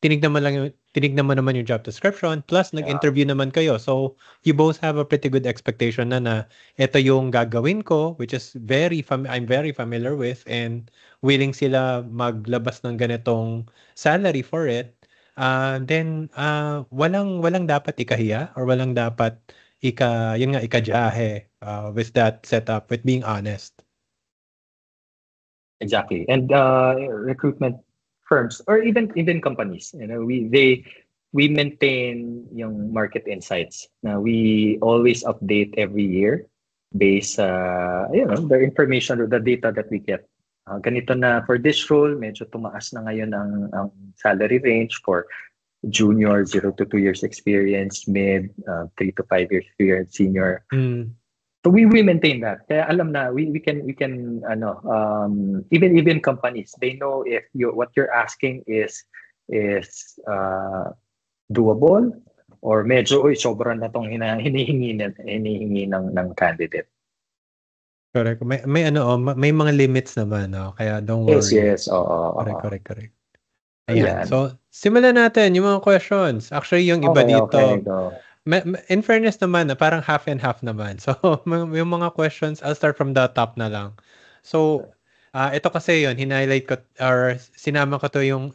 tinignan mo naman yung job description plus nag-interview naman kayo. So, you both have a pretty good expectation na ito yung gagawin ko, which is I'm very familiar with, and willing sila maglabas ng ganitong salary for it. Then, walang dapat ikahiya or walang dapat ikajahe with that setup, with being honest. Exactly. And recruitment firms or even companies, we maintain yung market insights. We always update every year based the information or the data that we get. Ganito na for this role, medyo tumaas na ngayon ang salary range for junior 0 to 2 years experience, mid 3 to 5 years experience, senior. So we maintain that. Kaya alam na we can even companies, they know if what you're asking is doable or medyo sobra na tong hinihingi ng candidate. Correct. May mga limits naman, kaya don't worry. Yes. Correct. Ayan. So, simulan natin yung mga questions. Actually, yung iba dito. In fairness naman, parang half and half naman. So, yung mga questions, I'll start from the top na lang. So, Ito kasi yun, hinighlight ko or sinama ko yung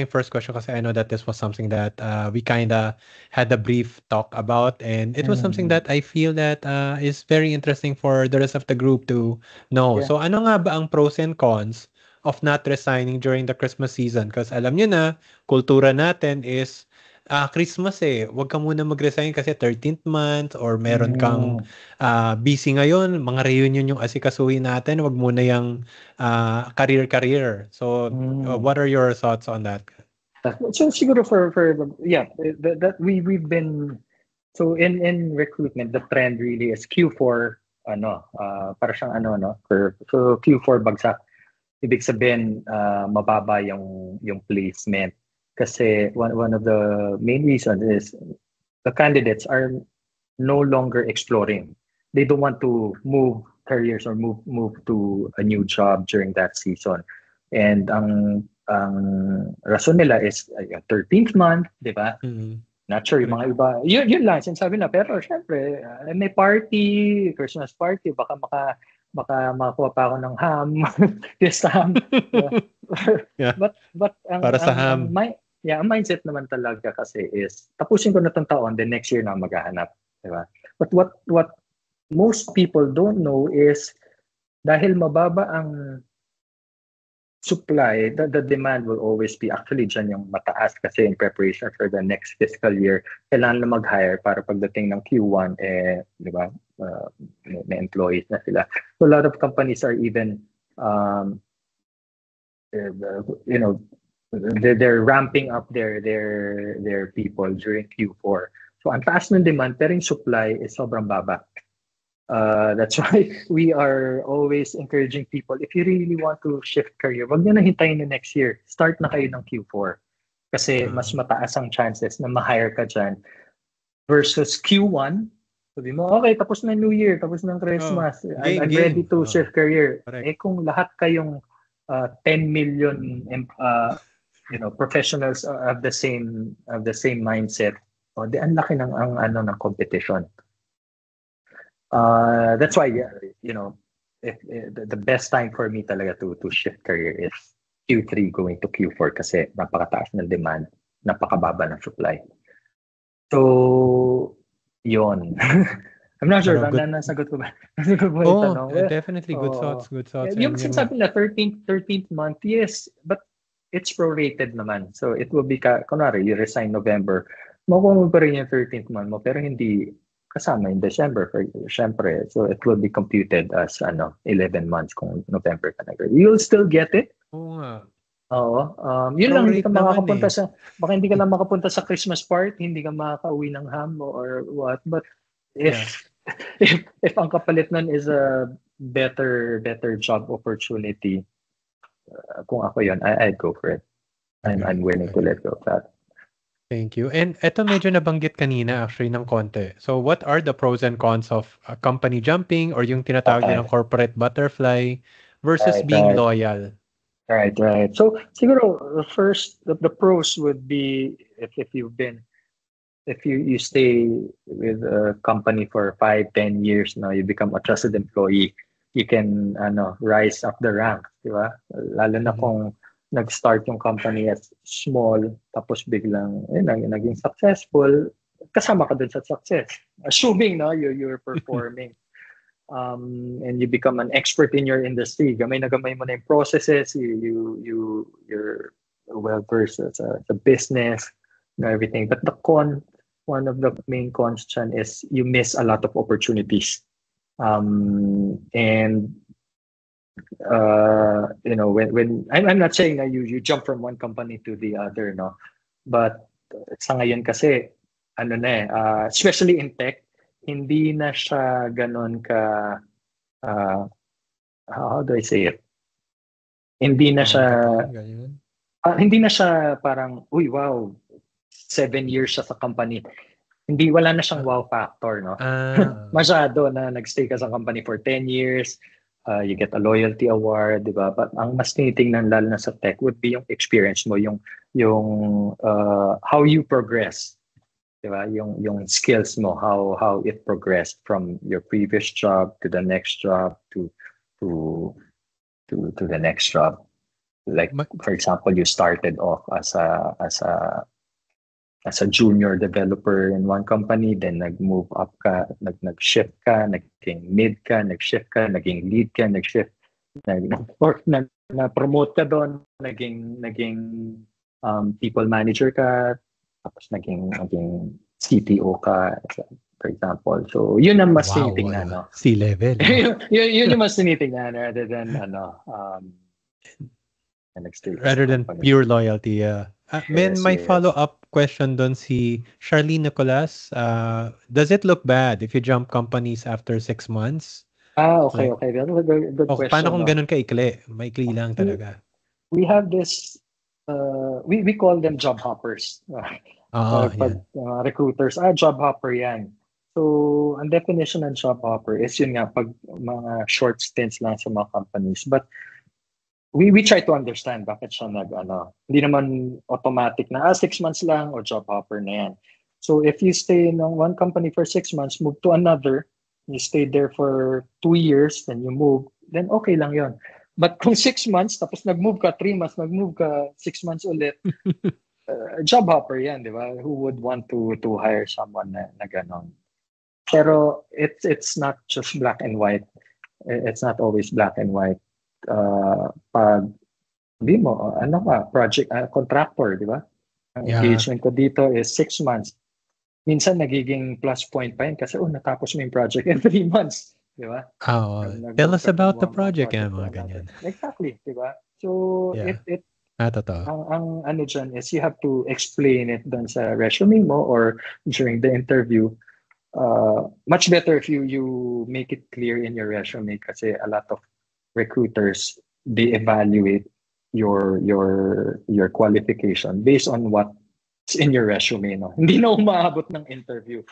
first question kasi I know that this was something that we kinda had a brief talk about, and it was something Mm. that I feel that is very interesting for the rest of the group to know. Yeah. So ano nga ba ang pros and cons of not resigning during the Christmas season? Because alam nyo na, kultura natin is Christmas eh. Huwag ka muna mag-resign kasi 13th month or meron kang Mm. busy ngayon, mga reunion yung asikasuhin natin, wag muna yung career. So, Mm. what are your thoughts on that? So siguro for yeah, that we've been so in recruitment, the trend really is Q4 para siyang no for so Q4 bagsak. Ibig sabihin mababa yung placement kasi one of the main reasons is the candidates are no longer exploring. They don't want to move careers or move to a new job during that season. And ang rason nila is 13th month, di ba? Mm-hmm. Not sure yung mga iba. Yun lang, sinasabi na. Pero syempre, may party, Christmas party, baka makakuha pa ako ng ham this time. Yeah. But Para sa ham. ang mindset naman talaga kasi is tapusin ko na tong taon, then next year na maghahanap. Diba? But what most people don't know is dahil mababa ang supply, the demand will always be actually dyan yung mataas kasi in preparation for the next fiscal year, kailangan na mag-hire para pagdating ng Q1, di ba, may employees na sila. So a lot of companies are even, they're ramping up their people during Q4. So ang taas ng demand, pero yung supply is sobrang baba. That's why we are always encouraging people, if you really want to shift career, wag nyo na hintayin na next year. Start na kayo ng Q4. Kasi mas mataas ang chances na ma-hire ka dyan versus Q1. Sabi mo, okay, tapos na New Year, tapos na Christmas. I'm ready to shift career. Correct. Kung lahat kayong 10 million professionals of the same mindset, di ang laki ng ng competition. That's why if the best time for me talaga to shift career is Q3 going to Q4 kasi napakataas ng demand, napakababa ng supply. So yon. I'm not sure nasagot ko ba? Definitely good thoughts. Yung sinasabi na 13th month, yes, but it's prorated naman. So it will be kunwari you resign November, makuha mo pa rin yung 13th month mo pero hindi kasama in December, syempre. So it will be computed as 11 months kung November ka nag. You'll still get it. Oo nga. Oo. Yun lang, hindi ka makakapunta baka hindi ka lang makapunta sa Christmas party, hindi ka makakauwi ng ham or what. But if ang kapalit nun is a better job opportunity, kung ako yun, I'd go for it. I'm willing to let go of that. Thank you. And eto medyo nabanggit kanina actually ng konti. So what are the pros and cons of company jumping or yung tinatawag nilang corporate butterfly versus being loyal? Right. So siguro first the pros would be if you stay with a company for 5-10 years now, you become a trusted employee, you can rise up the ranks, di ba? Lalo na kung nag-start yung company as small, tapos biglang naging successful, kasama ka dun sa success. Assuming you're performing. And you become an expert in your industry. Gamay na gamay mo na yung processes, you're well versed as a business, everything. But one of the main cons is you miss a lot of opportunities. And when I'm not saying that you jump from one company to the other, no, but sa ngayon kasi especially in tech, hindi na siya ganon ka how do I say it? Hindi na siya parang wow, 7 years siya sa company. Wala na siyang wow factor, no? Masyado na nagstay ka sa company for 10 years. You get a loyalty award, di ba? But ang mas tinitingnan lalo na sa tech would be yung experience mo, yung how you progress, di ba? Yung skills mo, how it progressed from your previous job to the next job to to the next job. Like for example, you started off as a junior developer in one company, then nag-move up ka, nag-shift ka, naging mid ka, nag-shift ka, naging lead ka, nag-shift, or na-promote ka doon, naging people manager ka, tapos naging CTO ka, for example. So, yun ang mas tinitingnan, no? C-level. No? yun yung mas tinitingnan rather than rather than pure loyalty, yeah. My follow-up question doon si Charlene Nicolas. Does it look bad if you jump companies after 6 months? Okay. That's a good question. Paano kung ganun ka-ikli? Maikli lang talaga. We have this, we call them job hoppers. Recruiters, job hopper yan. So, ang definition ng job hopper is yun nga, pag mga short stints lang sa mga companies. But, we try to understand bakit siya hindi naman automatic na 6 months lang o job hopper na yan. So if you stay in one company for 6 months, move to another, you stay there for 2 years, then you move, then okay lang yon. But kung 6 months, tapos nag-move ka 3 months, nag-move ka 6 months ulit, job hopper yan, di ba? Who would want to hire someone na ganon? Pero it's not just black and white. It's not always black and white. Pag di mo project contractor, di ba? Ang engagement ko dito is 6 months. Minsan nagiging plus point pa yun kasi natapos mo yung project in 3 months, di ba? Tell us about the project, mga ganyan. Exactly, di ba? So totoo. Ang ano dyan is you have to explain it dun sa resume mo or during the interview. Much better if you make it clear in your resume kasi a lot of recruiters, they evaluate your qualification based on what's in your resume, no? Hindi na umaabot ng interview.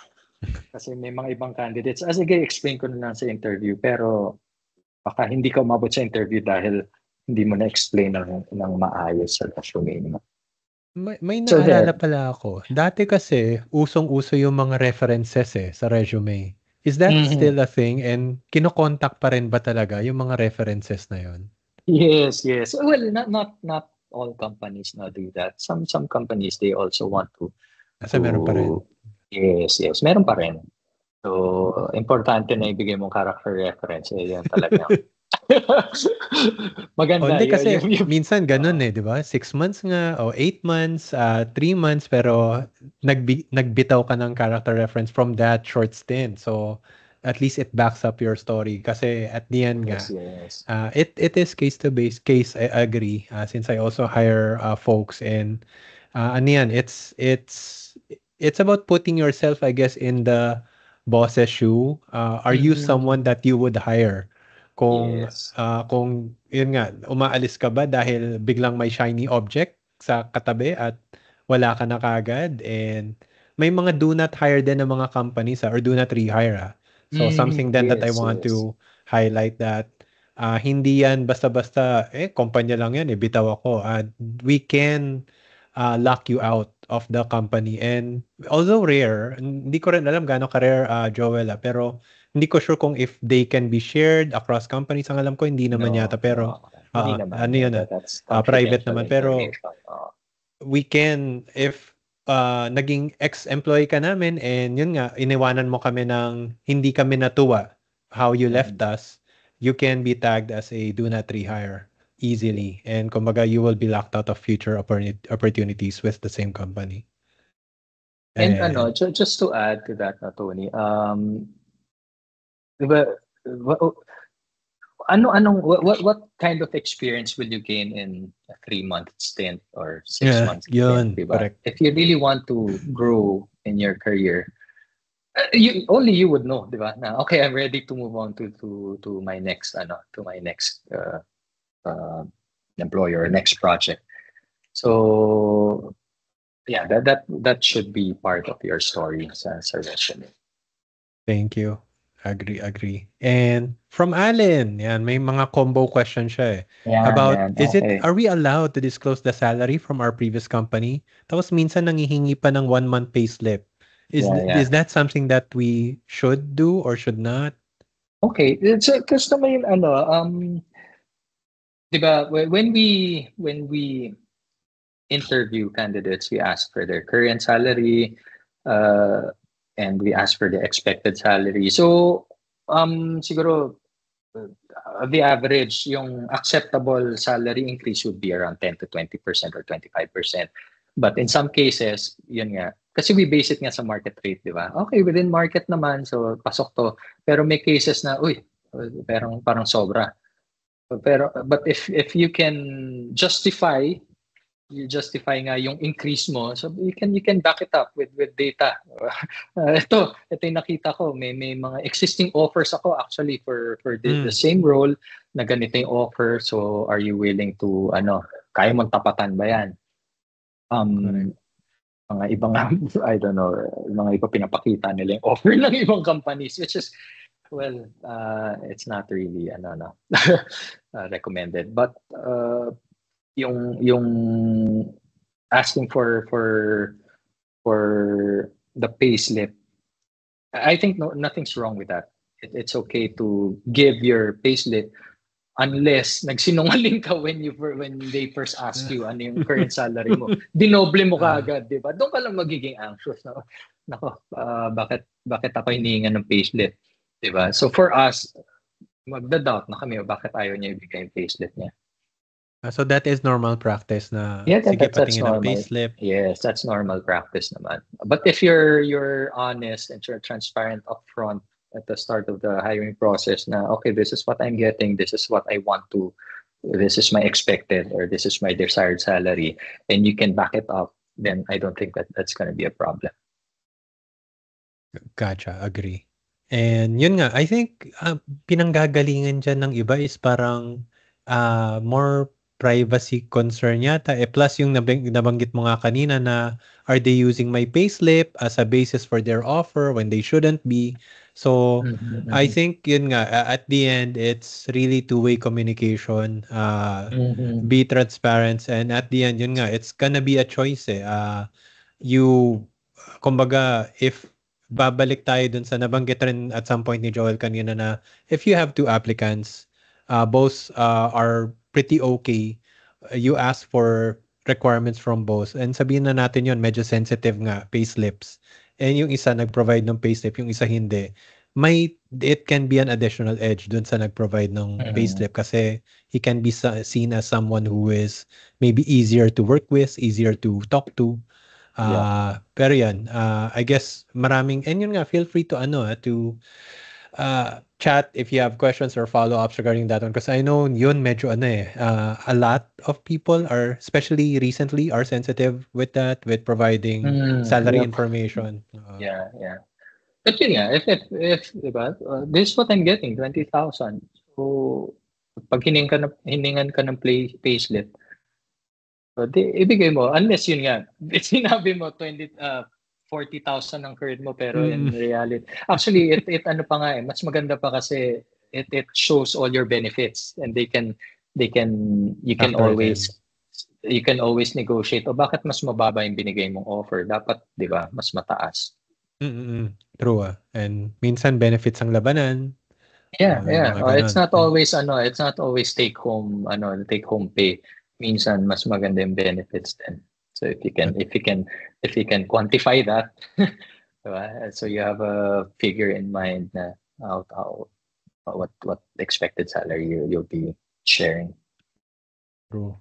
Kasi may mga ibang candidates, sige, explain ko na lang sa interview, pero baka hindi ka umabot sa interview dahil hindi mo na-explain ng maayos sa resume mo. May naalala pala ako. Dati kasi, usong-uso yung mga references sa resume. Is that still a thing? And kino-contact pa rin ba talaga yung mga references na yun? Yes. Well, not all companies now do that. Some companies, they also want to. Meron pa rin. Yes, meron pa rin. So, importante na ibigay mong character reference. Yan talaga. Maganda. Hindi kasi minsan ganun di ba? 6 months nga o 8 months, 3 months pero nagbitaw ka ng character reference from that short stint. So at least it backs up your story kasi at the end yes. It is case to base case. I agree since I also hire folks and it's about putting yourself, I guess, in the boss's shoe. Are you someone that you would hire? Kung yun nga, umaalis ka ba dahil biglang may shiny object sa katabi at wala ka na kagad? And may mga do not hire din ng mga companies or do not rehire. So something then that I want to highlight that hindi yan basta-basta kumpanya lang yan, bitaw ako. We can lock you out of the company. And although rare, hindi ko rin alam gaano ka-rare, Joel, pero hindi ko sure kung if they can be shared across companies. Ang alam ko, hindi naman yata. Pero, ano yun private naman. Pero, we can, if naging ex-employee ka namin and yun nga, iniwanan mo kami ng hindi kami natuwa how you left us, you can be tagged as a do not rehire easily. And kumbaga, you will be locked out of future opportunities with the same company. And just to add to that, Tony, what kind of experience will you gain in a 3-month stint or 6 months stint? If you really want to grow in your career, only you would know, diba? Na, okay, I'm ready to move on to my next employer, next project. So yeah, that should be part of your story sa resume. Thank you. Agree. And from Allen, may mga combo question siya about are we allowed to disclose the salary from our previous company? Tapos minsan nangihingi pa ng 1-month payslip. Is that something that we should do or should not? Okay, it's because naman Diba, when we interview candidates, we ask for their current salary, uh, and we ask for the expected salary. So, siguro, the average, yung acceptable salary increase would be around 10 to 20% or 25%. But in some cases, yun nga, kasi we base it nga sa market rate, di ba? Okay, within market naman, so pasok to. Pero may cases na, uy, parang sobra. Pero, but if you can justify nga yung increase mo, so you can back it up with data. Ito yung nakita ko, may mga existing offers ako actually for the same role na ganito yung offer. So are you willing to kaya mong tapatan ba yan? Mga ibang I don't know, mga iba pinapakita nila yung offer ng ibang companies, which is it's not really recommended, but yung asking for the payslip, I think nothing's wrong with that. It's okay to give your payslip unless nagsinungaling ka when they first ask you ano yung current salary mo. Dinoble mo kaagad, di ba? Doon ka lang magiging anxious. Nako, bakit ako hinihingan ng payslip? Di ba? So for us, magda-doubt na kami bakit ayaw niya ibigay yung payslip niya. So that is normal practice na sige patingin ng payslip. Yes, that's normal practice naman. But if you're honest and you're transparent upfront at the start of the hiring process na okay, this is what I'm getting, this is what I want to, this is my expected or this is my desired salary, and you can back it up, then I don't think that's going to be a problem. Gotcha, agree. And yun nga, I think pinanggagalingan dyan ng iba is parang more privacy concern yata. Plus yung nabanggit mo nga kanina na are they using my payslip as a basis for their offer when they shouldn't be? So I think yun nga, at the end, it's really two-way communication. Be transparent, and at the end, yun nga, it's gonna be a choice eh. Kumbaga, if babalik tayo dun sa nabanggit rin at some point ni Joel kanina na if you have two applicants, both are pretty okay, you ask for requirements from both, and sabihin na natin yun, medyo sensitive nga, payslips, and yung isa nag-provide ng payslip, yung isa hindi, it can be an additional edge dun sa nag-provide ng payslip kasi he can be seen as someone who is maybe easier to work with, easier to talk to. Pero yan, I guess maraming, and yun nga, feel free to chat if you have questions or follow-ups regarding that one, because I know yun medyo a lot of people are, especially recently, are sensitive with that, with providing salary information. But yun nga, if diba, this is what I'm getting, 20,000. So pag hiningan ka ng payslip, ibigay mo, unless yun nga, sinabi mo 40,000 ang current mo, pero in reality, actually, it ano pa nga mas maganda pa kasi it shows all your benefits, and you can always negotiate. O bakit mas mababa yung binigay mong offer? Dapat, di ba, mas mataas. True. And minsan benefits ang labanan. It's not always take home pay. Minsan mas maganda yung benefits din. So if you can quantify that, so you have a figure in mind na what expected salary you'll be sharing. True.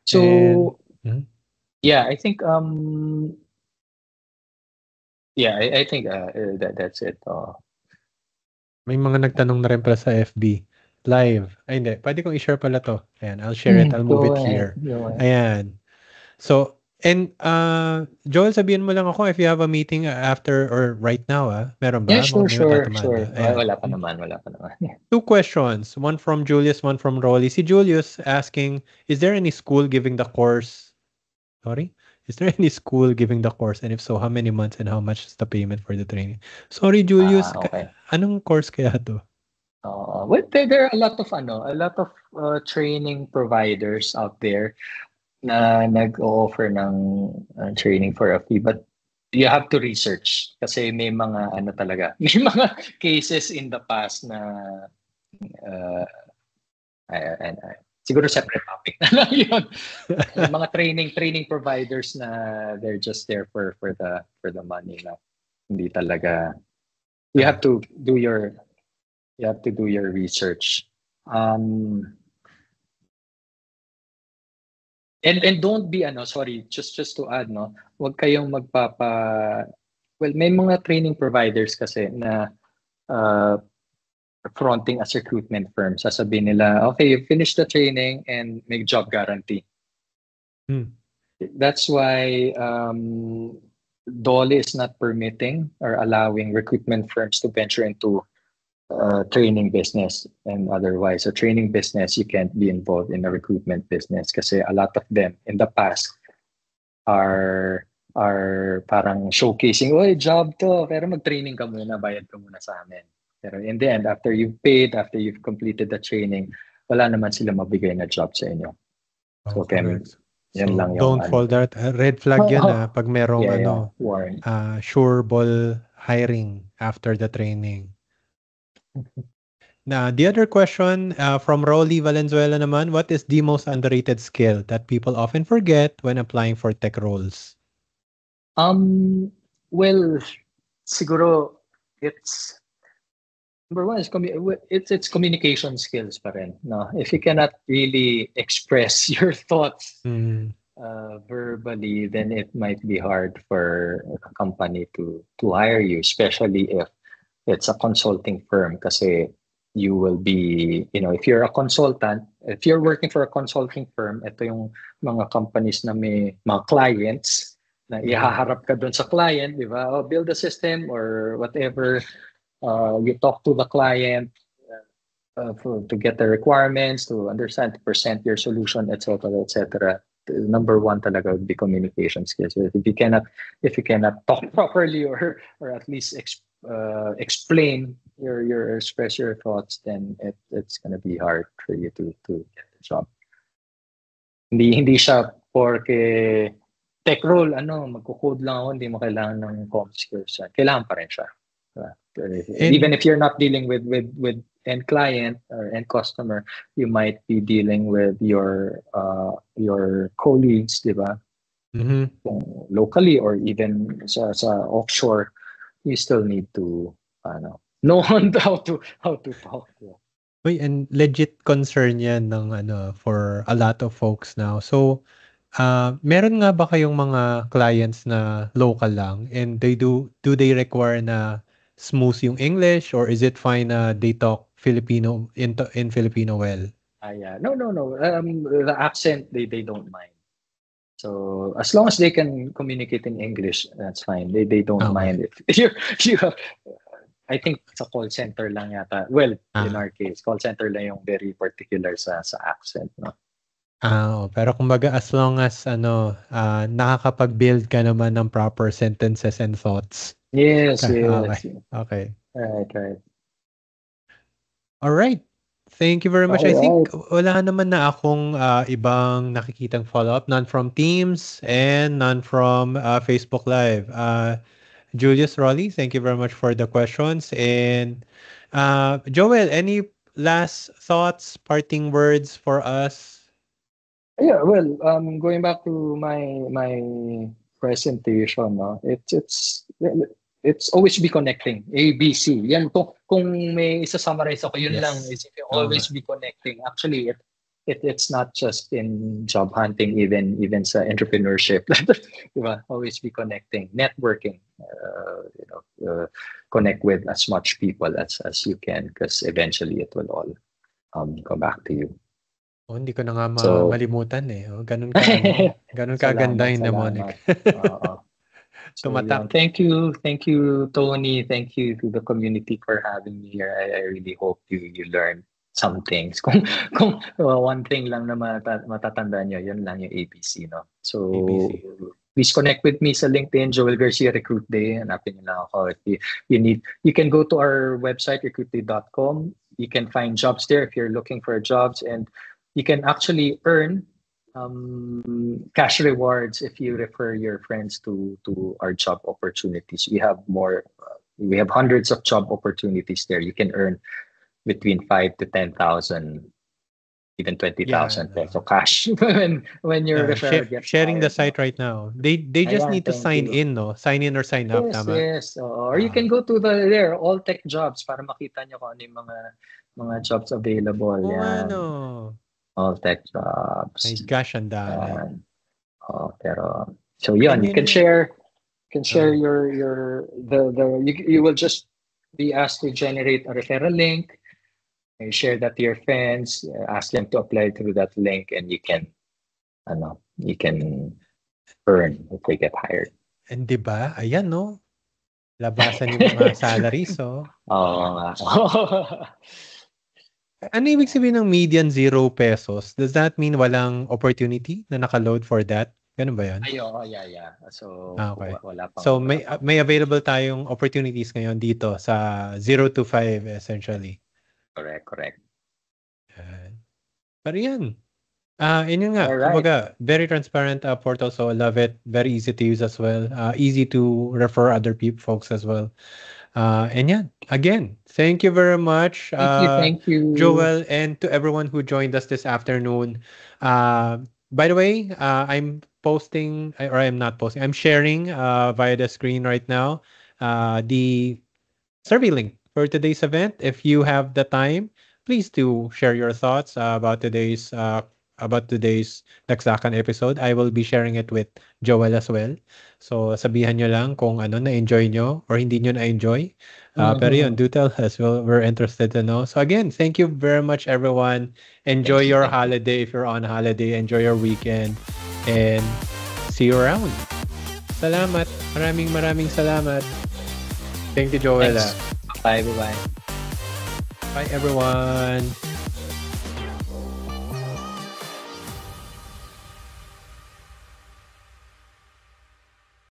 So I think I think that's it. May mga nagtanong na rin pala sa FB live. Ay hindi, pwede kong i-share pala to. Ayan, I'll share it. I'll move it here. Ayan. So, and Joel, sabihin mo lang ako if you have a meeting after or right now, meron ba? Yeah, sure. Wala pa naman. Two questions, one from Julius, one from Rolly. Si Julius asking, is there any school giving the course? Is there any school giving the course? And if so, how many months and how much is the payment for the training? Sorry, Julius. Okay. Anong course kaya to? There are a lot of training providers out there na nag-offer ng training for a fee, but you have to research kasi may mga may mga cases in the past na siguro separate topic na lang yun. Yung mga training providers na they're just there for the money na hindi talaga. You have to do your research. And don't be sorry, just to add, no, wag kayong may mga training providers kasi na fronting as recruitment firm. Sasabihin nila, okay, you finish the training and make job guarantee. That's why DOLE is not permitting or allowing recruitment firms to venture into training business and otherwise. A training business, you can't be involved in a recruitment business kasi a lot of them in the past are parang showcasing, oy, job to, pero mag-training ka muna, bayad ka muna sa amin. Pero in the end, after you've paid, after you've completed the training, wala naman sila mabigay na job sa inyo. So, yan lang yung don't fall that red flag yan pag merong sure ball hiring after the training. Now, the other question from Rolly Valenzuela naman, what is the most underrated skill that people often forget when applying for tech roles? Well, siguro it's number one is it's communication skills pa rin, no? If you cannot really express your thoughts verbally, then it might be hard for a company to hire you, especially if it's a consulting firm kasi you will be, if you're a consultant, if you're working for a consulting firm, ito yung mga companies na may mga clients na ihaharap ka doon sa client, di ba? Oh, build a system or whatever. You talk to the client to get the requirements, to understand, to present your solution, etc., etc. Number one talaga would be communication skills. If you cannot talk properly or at least explain express your thoughts, then it's gonna be hard for you to get the job. Hindi siya porque tech role, magko-code lang ako, hindi mo kailangan ng com skills. Kailangan pa rin siya. Even if you're not dealing with end client or end customer, you might be dealing with your colleagues, di ba? Locally or even sa offshore, you still need to know how to talk. Uy, and legit concern yan ng for a lot of folks now. So, meron nga ba kayong mga clients na local lang and do they require na smooth yung English or is it fine na they talk Filipino in Filipino well? Yeah. No. The accent they don't mind. So as long as they can communicate in English, that's fine. They don't mind if you have. I think sa call center lang yata. Well, in our case, call center lang yung very particular sa accent, no. Pero kumbaga as long as nakakapag-build ka naman ng proper sentences and thoughts. Yes. Okay. Right. All right. Thank you very much. I think wala naman na akong ibang nakikitang follow-up, none from Teams and none from Facebook Live. Julius, Rolly, thank you very much for the questions. And Joel, any last thoughts, parting words for us? Yeah, well, going back to my presentation, no, it's always be connecting. ABC. Yan kung may isa-summarize ako, yun lang is always be connecting. Actually, it's not just in job hunting, even sa entrepreneurship. Diba? Always be connecting, networking. Connect with as much people as you can because eventually it will all come back to you. Hindi ko na nga malimutan eh. Ganun kaganda yung mnemonic. Tumatak. Thank you, Tony. Thank you to the community for having me here. I really hope you learned some things. Kung one thing lang na matatandaan nyo, yun lang yung ABC, no? So, ABC. Please connect with me sa LinkedIn, Joel Garcia Recruit Day. Hanapin nyo lang ako. If you can go to our website, recruitday.com. You can find jobs there if you're looking for jobs, and you can actually earn cash rewards if you refer your friends to our job opportunities. We have hundreds of job opportunities there. You can earn between 5,000 to 10,000 even Yeah, 20,000 peso no. cash when your referral gets Sharing the hired, no? site right now. They just Ayan, need to thank sign you. in, no? Sign in or sign up, Yes, tama? yes. Or you Ah. can go to there, all tech jobs para makita nyo kung ano yung mga jobs available. Oo nga, Yan. no. All tech My jobs. gosh, ang dami. Yan. Oh, pero so And yun, you yun can nga. share Oh. your the you will just be asked to generate a referral link. You share that to your friends, ask them to apply through that link, and you can earn if they get hired. And 'di ba? Ayan, no? Labasan yung mga salaries, oh. Oo nga. Ano ibig sabihin ng median ₱0? Does that mean walang opportunity na naka-load for that? Ganun ba 'yun? Ay, oo, yeah. So, Okay. wala So pang may available tayong opportunities ngayon dito sa 0 to 5 essentially. correct. Yan. Pero yan. Yun nga. All right. Kumbaga, very transparent portal, so I love it. Very easy to use as well. Easy to refer other folks as well. And yeah, again, thank you very much, Thank you. Joel, and to everyone who joined us this afternoon. By the way, I'm posting, or I'm not posting, I'm sharing via the screen right now the survey link for today's event. If you have the time, please do share your thoughts about today's Dagsakan episode. I will be sharing it with Joel as well. So sabihan nyo lang kung ano na-enjoy nyo or hindi nyo na-enjoy. Pero yun, Mhm. do tell us. We're interested to know. So again, thank you very much, everyone. Enjoy Thank you. your holiday if you're on holiday. Enjoy your weekend. And see you around. Salamat. Maraming salamat. Thank you, Joel. Thanks. Bye. Bye, everyone.